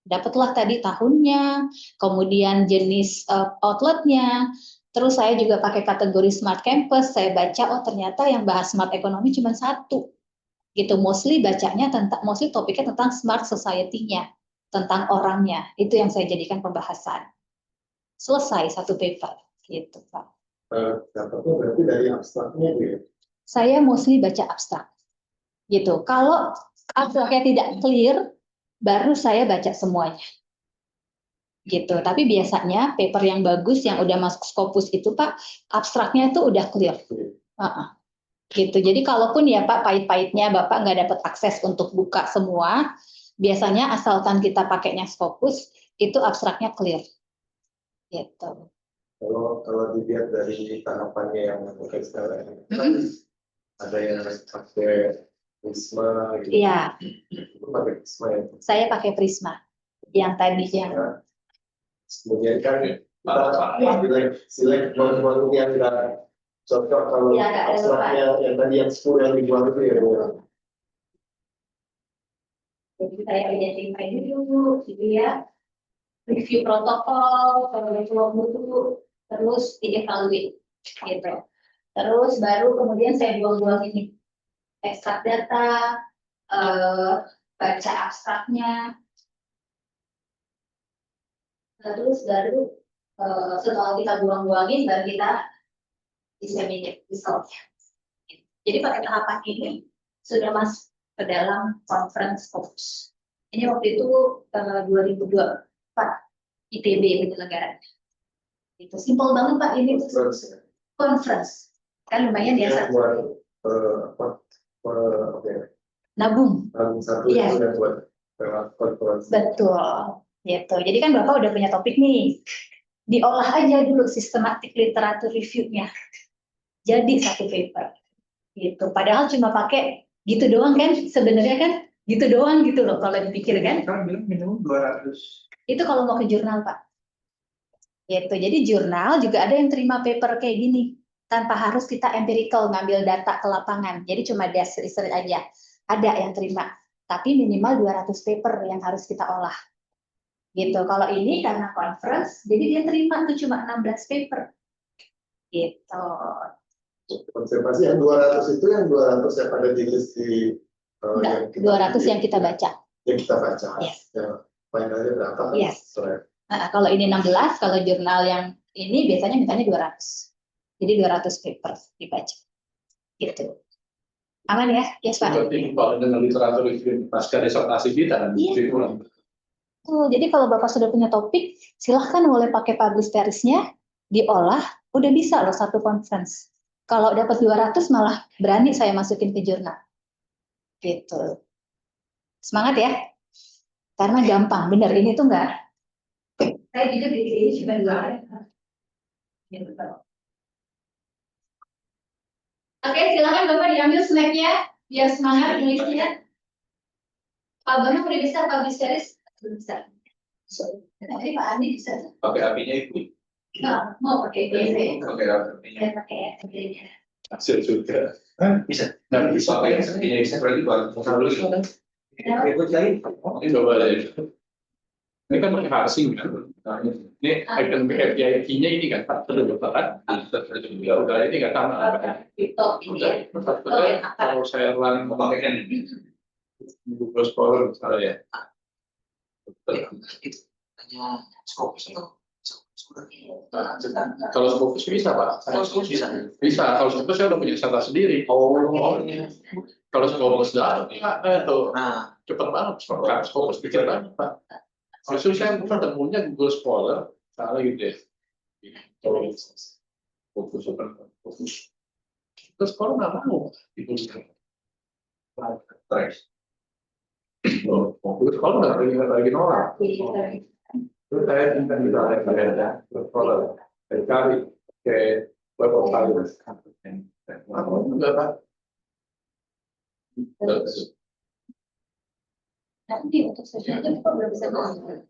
S1: Dapatlah tadi tahunnya, kemudian jenis outletnya, terus saya juga pakai kategori Smart Campus, saya baca, oh ternyata yang bahas Smart Economy cuma satu. Gitu, mostly bacanya tentang, mostly topiknya tentang Smart Society-nya, tentang orangnya, itu yang saya jadikan pembahasan. Selesai satu paper, gitu Pak.
S2: Dapatnya berarti dari abstraknya gitu.
S1: Saya mostly baca abstrak. Gitu. Kalau abstraknya tidak clear, baru saya baca semuanya. Gitu. Tapi biasanya paper yang bagus yang udah masuk Scopus itu Pak, abstraknya itu udah clear. Gitu. Jadi kalaupun ya Pak pahit-pahitnya Bapak nggak dapat akses untuk buka semua, biasanya asalkan kita pakainya Scopus itu abstraknya clear. Gitu.
S2: Kalau dilihat dari tahapannya yang pakai sekarang, ada yang pakai Prisma gitu.
S1: Iya.
S2: Itu pakai Prisma ya.
S1: Saya pakai Prisma. Yang tadinya.
S2: Kemudian kan kita select modul yang tidak cocok kalau abstraknya yang tadi yang 10 yang dibuang itu ya Bu.
S1: Jadi saya identify dulu, gitu ya. Review protokol, kalau mutu, terus dievaluate, gitu. Terus baru kemudian saya buang-buang ini, ekstrak data, baca abstraknya, terus baru setelah kita buang-buangin baru kita disseminate resultnya. Jadi pakai tahapan ini sudah masuk ke dalam conference Scopus. Ini waktu itu 2024 ITB penyelenggaranya. Itu simple banget Pak ini conference. Kan lumayan ya satu. Nabung.
S2: Nabung satu
S1: Iya.
S2: itu buat conference.
S1: Betul. Gitu. Jadi kan Bapak udah punya topik nih. Diolah aja dulu sistematik literatur review-nya. Jadi satu paper. Gitu. Padahal cuma pakai gitu doang kan sebenarnya kan gitu doang gitu loh kalau dipikir kan.
S7: Kan bilang minimum 200.
S1: Itu kalau mau ke jurnal Pak. Gitu. Jadi jurnal juga ada yang terima paper kayak gini tanpa harus kita empirical ngambil data ke lapangan. Jadi cuma desk research aja. Ada yang terima. Tapi minimal 200 paper yang harus kita olah. Gitu. Kalau ini karena conference, jadi dia terima tuh cuma 16 paper. Gitu.
S2: Konservasi yang 200 itu yang 200 yang ada di list di
S1: Enggak, 200 yang kita baca.
S2: Yang kita baca.
S1: Yes.
S2: Ya, finalnya berapa?
S1: Yes.
S2: Sorry.
S1: Nah, kalau ini 16, kalau jurnal yang ini biasanya mintanya 200. Jadi 200 paper dibaca. Gitu. Aman ya? Yes, Pak.
S4: Berarti kalau dengan literatur review pasca disertasi kita,
S1: Iya. Jadi kalau Bapak sudah punya topik, silahkan boleh pakai publish series-nya, diolah, udah bisa loh satu conference. Kalau dapat 200 malah berani saya masukin ke jurnal. Gitu. Semangat ya. Karena gampang, bener ini tuh enggak. Saya jujur di sini cuma 2 hari. Gitu. Oke, silakan Bapak diambil snack-nya, biar semangat nulisnya. Pak Bambang udah bisa publish series? Belum bisa. Tapi Pak Andi bisa.
S3: Pakai apinya itu.
S1: Nggak, mau pakai DC.
S3: Pakai apinya.
S1: Saya pakai apinya.
S4: hasil juga.
S7: Bisa.
S4: Nah, bisa
S3: Pakai apinya bisa berarti baru
S7: Ribut lagi.
S4: ini coba deh. Ini kan pakai harsing kan. Nah, ini icon API-nya ini kan terlalu kan. Ya udah ini nggak sama.
S1: TikTok ini ya.
S4: Udah, kalau saya run memakai Google Scholar misalnya ya.
S5: Itu hanya Scopus itu.
S4: Kalau Scopus bisa Pak.
S5: Kalau Scopus bisa.
S4: Bisa. Kalau Scopus saya udah punya data sendiri.
S5: Iya.
S4: Kalau Scopus dah itu
S5: Nah,
S4: cepet banget. Scopus pikir banget Pak. Justru saya ketemunya Google Scholar, salah gitu ya. Kalau fokus fokus. Terus kalau nggak mau itu stres. Fokus kalau nggak lagi nolak. Terus saya tinggal di dalam saya Scholar dari kali ke Web of Science. Apa enggak Pak?
S1: Nanti untuk sesi itu Bapak belum bisa ngomong.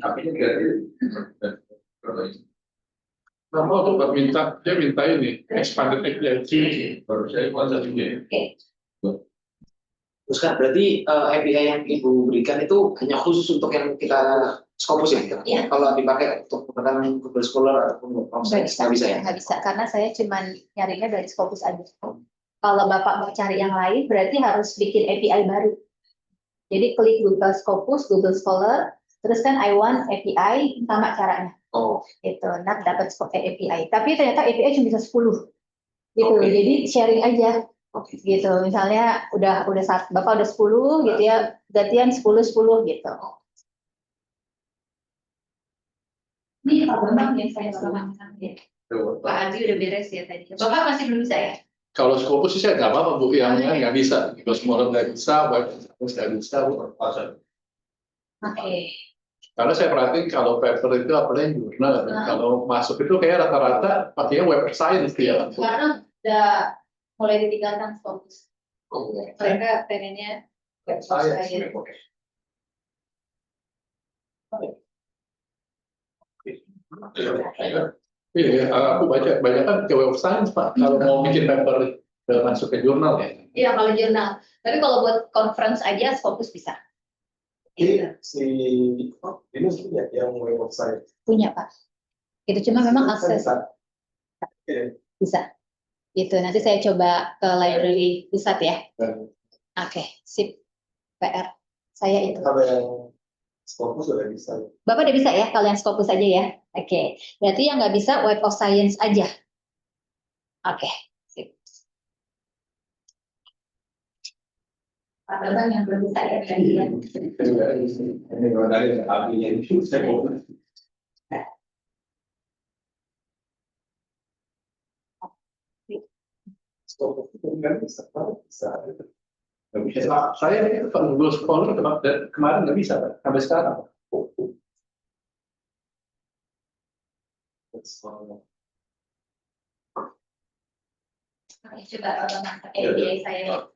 S3: apinya gratis.
S4: Nah, mau tuh Pak dia minta ini expanded API.
S3: Baru saya kuasa juga.
S5: terus kan berarti API yang Ibu berikan itu hanya khusus untuk yang kita Scopus ya?
S1: Iya.
S5: Kalau dipakai untuk menggunakan Google Scholar ataupun
S1: Nggak bisa,
S5: nggak bisa ya?
S1: nggak bisa, karena saya cuma nyarinya dari Scopus aja. Kalau Bapak mau cari yang lain, berarti harus bikin API baru. Jadi klik Google Scopus, Google Scholar, terus kan I want API, sama caranya.
S5: Oh,
S1: Gitu, nah dapat API. Tapi ternyata API cuma bisa 10. Gitu,
S5: Oke.
S1: jadi sharing aja.
S5: oke.
S1: Gitu, misalnya Bapak udah 10 gitu ya, gantian 10 gitu. Ini Pak Bambang yang saya paham. Pak Andi udah beres ya tadi. Bapak masih belum bisa ya?
S4: Kalau Scopus sih saya nggak apa-apa Bu, yang lain nggak bisa. Kalau semua nggak bisa, Web nggak bisa.
S1: Oke.
S4: Karena saya perhatiin kalau paper itu apalagi jurnal, kalau masuk itu kayak rata-rata pakainya Web of Science dia.
S1: Sekarang udah mulai ditinggalkan Scopus. Mereka pengennya web of science.
S4: Iya, aku banyak kan ke Web of Science Pak. Kalau mau bikin paper masuk ke jurnal ya.
S1: Iya kalau jurnal. Tapi kalau buat conference aja Scopus bisa.
S2: Ini si ini punya yang web of science.
S1: Punya Pak. Itu cuma memang akses
S2: Oke.
S1: bisa. Gitu. Nanti saya coba ke library pusat ya.
S2: Dan
S1: Oke, sip. PR. Saya itu.
S2: kalau yang Scopus sudah bisa.
S1: Bapak udah bisa ya kalau yang Scopus aja ya. Oke. Berarti yang nggak bisa Web of Science aja. Oke. Sip. Pak Bambang yang belum bisa ya tadi ya.
S3: Ini kalau dari apinya itu saya mau.
S2: Scopus itu kan bisa.
S4: Saya itu kalau lulus sekolah kemarin nggak bisa, Pak. Sampai sekarang.
S1: Oke, coba Abang pakai API saya.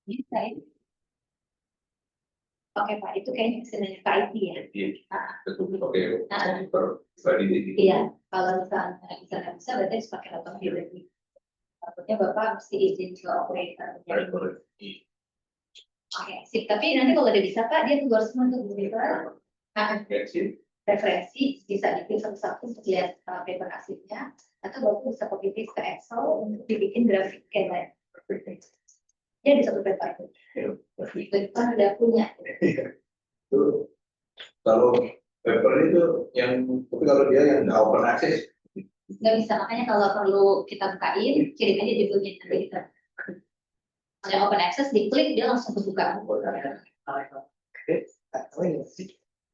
S1: Bisa ya? Oke Pak, itu kayaknya sebenarnya Pak IT ya.
S3: Oke,
S1: Iya, kalau misalnya nggak bisa, berarti harus pakai laptop pribadi. Takutnya Bapak mesti izin ke operator. Oke, sip. Tapi nanti kalau udah bisa Pak, dia tuh harus untuk berita referensi, bisa dipilih satu-satu untuk lihat paper arsipnya, atau Bapak bisa copy paste ke Excel untuk dibikin grafik kayak ya di satu paper itu. Bapak udah punya.
S3: Kalau paper itu yang, tapi kalau dia yang nggak open access,
S1: Nggak bisa, makanya kalau perlu kita bukain, kirim aja judulnya nanti kita. Kalau yang open access, diklik dia langsung kebuka.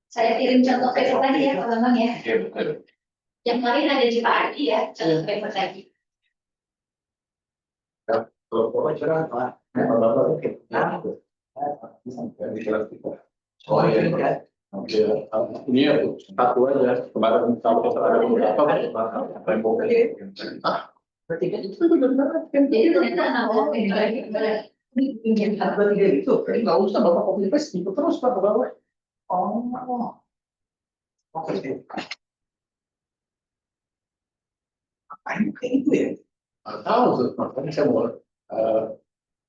S1: Saya kirim contoh paper tadi ya, Pak Bambang ya. Yang lain ada di Pak Adi ya, contoh paper tadi.
S3: oh iya,
S4: Ini ya satu aja. Kemarin kalau ada beberapa
S1: Jadi ternyata nama
S7: itu.
S4: nggak usah Bapak copy paste itu terus Pak ke bawah.
S7: Oh. Oke. Apa itu ya?
S4: Nggak tahu tuh, makanya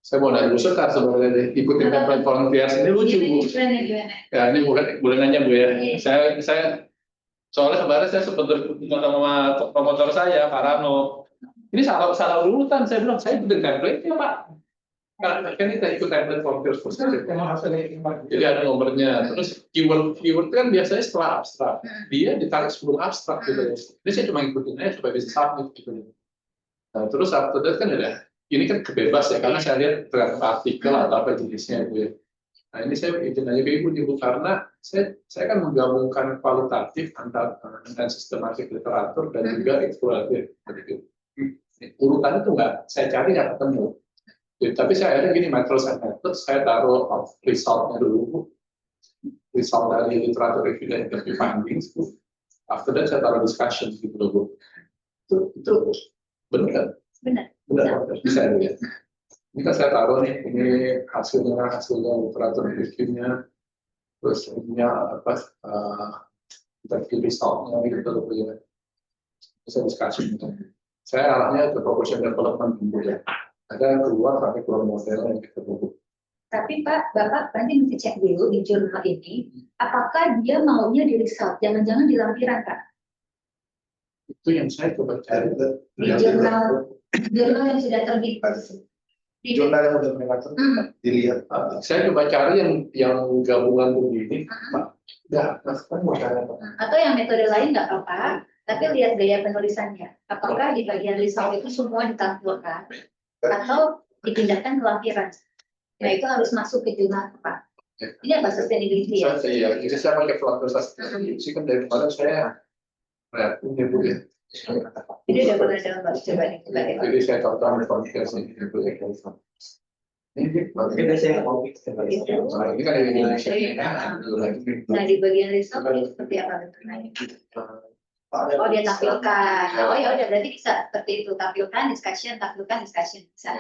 S4: saya mau nanya Bu Sekar sebenarnya ikutin template volunteers ini lucu Bu.
S1: gimana?
S4: Ya ini boleh nanya Bu ya. Saya soalnya kemarin saya sempat berhubungan sama promotor saya Pak Rano. Ini salah urutan, saya bilang saya ikutin template ya Pak. Kan kita ikut template volunteers jadi ada nomornya. Terus keyword kan biasanya setelah abstrak. Dia ditarik sebelum abstrak gitu ya. Jadi saya cuma ikutin aja supaya bisa submit gitu. Nah, terus after that kan ada, ini kan kebebas ya, karena saya lihat draft artikel atau apa jenisnya itu ya. Nah ini saya izin aja ke Ibu karena saya kan menggabungkan kualitatif antara sistematik literatur dan juga eksploratif. Urutannya itu saya cari nggak ketemu. Jadi, tapi saya ada gini, methods and methods, saya taruh resultnya dulu, result dari literatur review dan interview findings. After that saya taruh discussion gitu loh. Itu benar. Bisa ya. Ini kan saya taruh nih, ini hasilnya literatur reviewnya, terus ininya apa, interview resultnya gitu loh ya. Bisa diskusi gitu. Saya arahnya ke proposition development dulu ya. Ada keluar model yang kita butuh.
S1: Tapi Pak, Bapak nanti mesti cek dulu di jurnal ini, apakah dia maunya di result, jangan-jangan di lampiran Pak.
S4: Itu yang saya coba cari.
S1: Di jurnal yang sudah terbit.
S2: Di jurnal yang sudah mereka dilihat.
S4: Saya coba cari yang gabungan begini, Pak. Ya,
S1: Atau yang metode lain nggak apa-apa, tapi lihat gaya penulisannya. Apakah di bagian result itu semua ditampilkan, atau dipindahkan ke lampiran? Nah itu harus masuk ke jurnal Pak. Ini apa sustainability ya?
S4: Iya, jadi saya pakai platform sustainability kan dari kemarin saya ini Bu ya.
S1: Jadi udah pernah coba nih.
S4: Jadi saya contoh podcast ini
S7: Kita saya mau
S4: ini kan dari Indonesia.
S1: Nah di bagian result ini seperti apa bentuknya? Oh dia tampilkan. Oh ya udah berarti bisa seperti itu, tampilkan discussion bisa.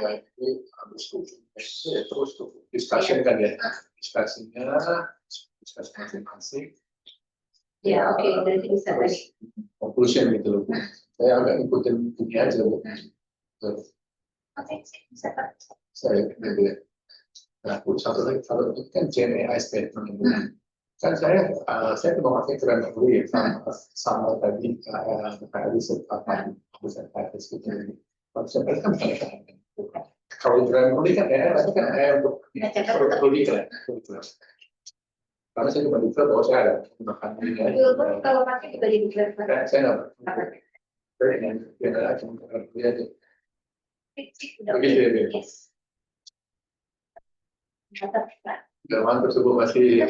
S4: Terus discussion kan ya, diskusinya diskusi masing-masing.
S1: Ya oke, berarti bisa tadi.
S4: Conclusion gitu loh. Saya agak ikutin ini aja loh.
S1: Oke, bisa Pak.
S4: Saya gitu ya. Nah, satu lagi kalau itu kan GenAI statement itu. Kan saya mau pakai grammar dulu ya sama tadi kayak riset apa riset gitu. Konsepnya kan kalau grammar kan untuk perlu dikira. Karena saya cuma dikira bahwa saya ada makan ini.
S1: Kalau pakai juga jadi
S4: Saya nggak.
S1: Udah.
S4: Begitu ya, Bu?
S1: Yes. Mantap, Pak.
S4: Zaman tersebut masih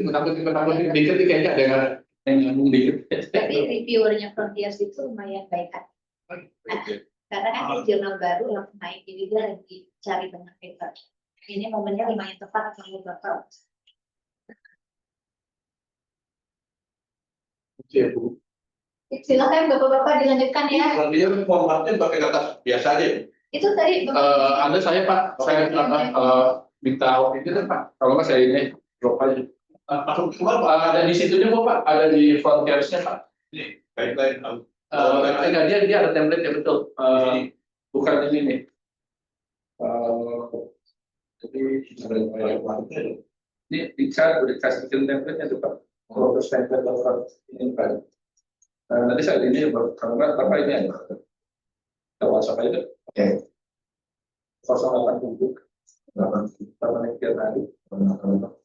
S4: menakut-nakutin dikit nih, kayaknya ada yang nyambung dikit.
S1: Tapi reviewernya Frontiers itu lumayan baik kan. Karena kan ini jurnal baru langsung naik, jadi dia lagi cari banyak paper. Ini momennya lumayan tepat kalau Bapak.
S4: Oke, Bu.
S1: Silakan Bapak-bapak dilanjutkan ya.
S3: Kalau dia formatnya pakai data biasa aja.
S1: Itu tadi Bapak.
S4: Ada saya Pak, saya minta ini kan Pak. Kalau nggak saya ini drop aja. Ada di situnya Bu Pak, ada di Frontiers-nya Pak.
S3: Ini guideline.
S4: Enggak, dia ada template ya betul. Bukan ini nih. Jadi ini udah dikasih template-nya tuh Pak. Terus template ini Pak. Nanti saya ini karena apa ini ada. WhatsApp itu.
S5: Oke.
S4: 087 8 tiap hari 50.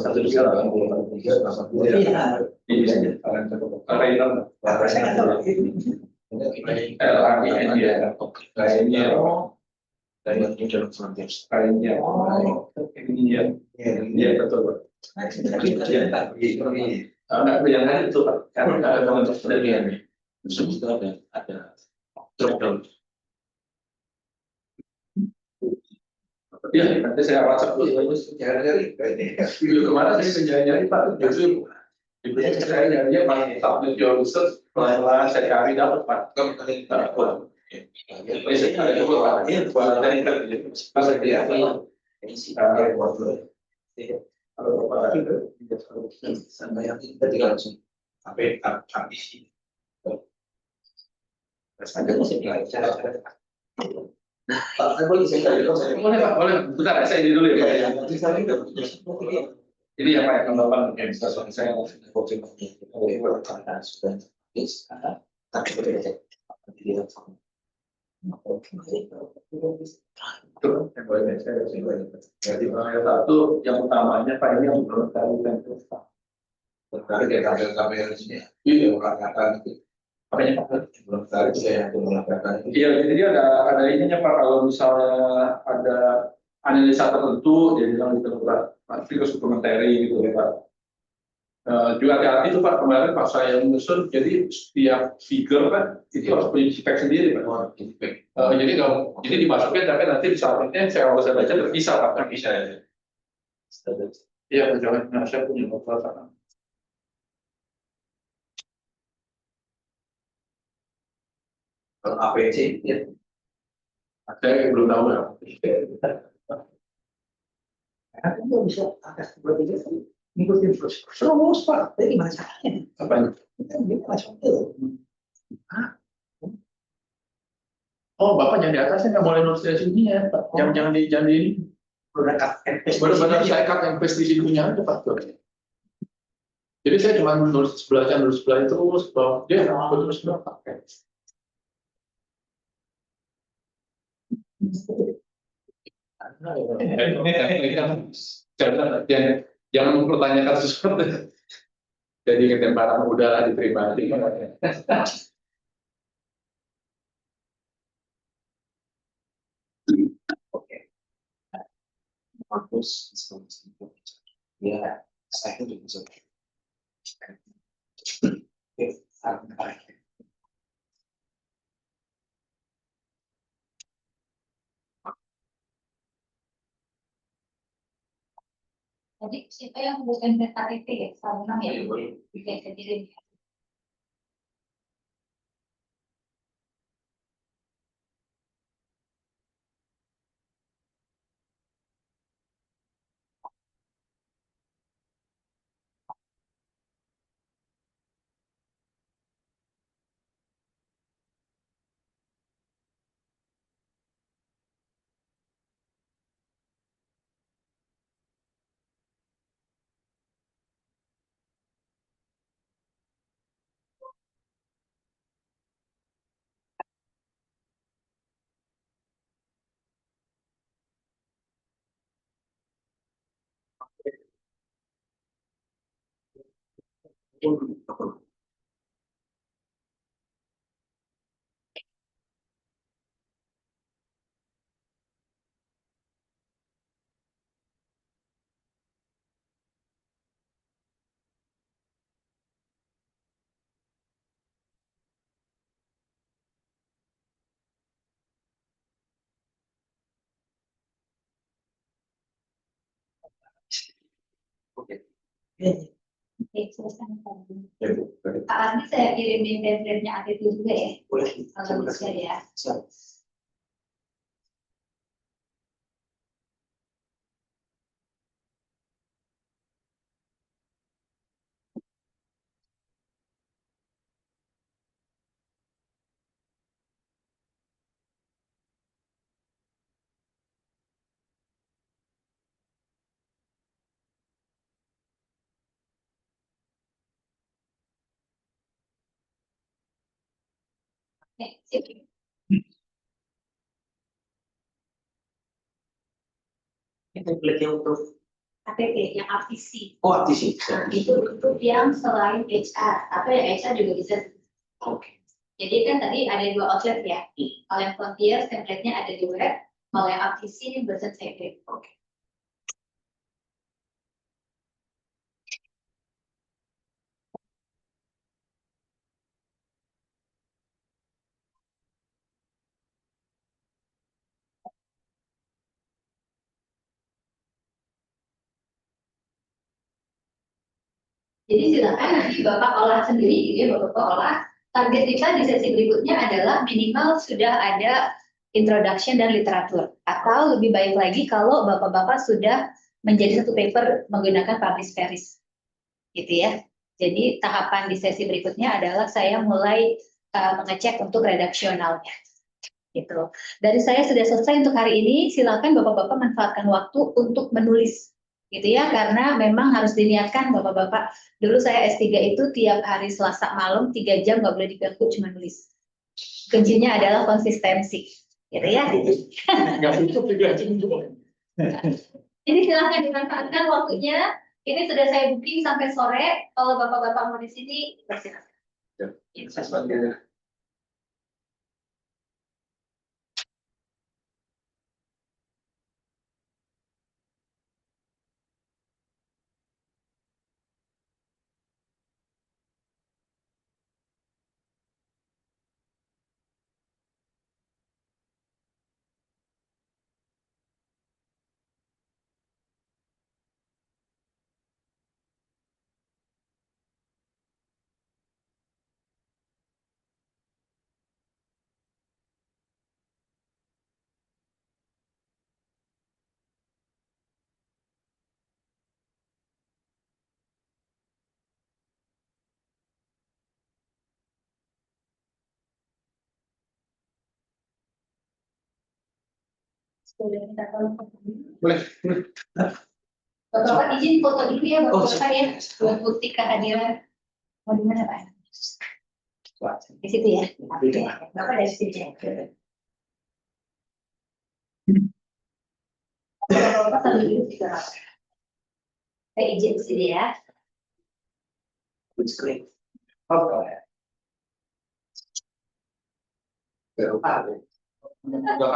S4: Satu tiga delapan puluh
S7: Iya. Saya nggak tahu.
S4: Iya, nanti saya WhatsApp dulu. Kemarin saya nyari Pak, justru saya nyari tablet your research, malah saya cari dapat Pak. Boleh Pak, boleh. Bentar, saya ini dulu ya Pak. Ini apa yang Bapak yang bisa saya coaching. Jadi yang satu yang utamanya Pak ini yang belum tahu kan
S3: Terkait dengan tabel-tabel di sini.
S4: Iya.
S3: Mengatakan itu.
S4: Apanya Pak?
S3: Belum tahu saya yang mengatakan itu.
S4: Iya, jadi ada ininya Pak, kalau misalnya ada analisa tertentu, dia bilang gitu Pak, pasti ke supplementary gitu ya Pak. Juga hati-hati itu Pak, kemarin pas saya menyusun, jadi setiap figure kan itu harus punya spek sendiri Pak. Jadi kalau jadi dimasukin, tapi nanti di saatnya saya kalau saya baca terpisah Pak, terpisah ya. Iya, jangan saya punya beberapa.
S3: Kalau APC ya.
S4: Saya belum tahu ya.
S7: Kan nggak bisa atas seperti itu ngikutin terus Pak. Jadi gimana caranya?
S4: Apa ini?
S7: Dia langsung itu.
S4: Oh, Bapak yang di atasnya nggak boleh nulis dari sini ya, Pak. Jangan di ini. Benar-benar saya cut yang paste di sininya aja Pak. Jadi saya cuma nulis sebelah itu, sebab dia betul sebelah pakai. Jangan mempertanyakan sesuatu. Jadi ketemparan udara diterima.
S5: Oke. Bagus. Ya, saya juga bisa.
S1: Jadi siapa yang bukan KTP ya? Sama ya? Oke, jadi
S5: Oke.
S1: Oke, selesai.
S2: Ya, Bu.
S1: Pak Ardi saya kirimin template-nya ATT juga ya.
S5: Boleh.
S1: Kalau bisa ya.
S5: Siap.
S1: Oke, sip.
S5: Ini template-nya untuk
S1: ATT yang APC.
S5: artisi.
S1: Nah, itu untuk yang selain HR, atau yang HR juga bisa.
S5: Oke.
S1: Jadi kan tadi ada 2 outlet ya. Kalau yang Frontier template-nya ada di web, kalau yang APC ini version secret.
S5: Oke.
S1: Jadi silakan nanti Bapak olah sendiri, gitu ya, Bapak olah. Target kita di sesi berikutnya adalah minimal sudah ada introduction dan literatur. Atau lebih baik lagi kalau Bapak-Bapak sudah menjadi satu paper menggunakan publish series. Gitu ya. Jadi tahapan di sesi berikutnya adalah saya mulai mengecek untuk redaksionalnya. Gitu. Dari saya sudah selesai untuk hari ini, silakan Bapak-Bapak manfaatkan waktu untuk menulis. Gitu ya, karena memang harus diniatkan Bapak-Bapak. Dulu saya S3 itu tiap hari Selasa malam 3 jam nggak boleh diganggu, cuma nulis. Kuncinya adalah konsistensi. Gitu ya.
S4: Nggak cukup 3 jam juga.
S1: Jadi silakan dimanfaatkan waktunya. Ini sudah saya booking sampai sore. Kalau Bapak-Bapak mau di sini, bersilakan.
S5: Saya
S1: Sudah minta tolong.
S4: Boleh.
S1: Bapak izin foto dulu ya,
S5: Oh,
S1: Bapak ya.
S5: siap.
S1: Buat bukti kehadiran. Mau di mana, Pak? Di situ ya. Oke. Bapak dari situ ya. Bapak sambil duduk juga. Saya izin di sini ya.
S5: Good screen.
S7: Oke.
S4: Nggak akan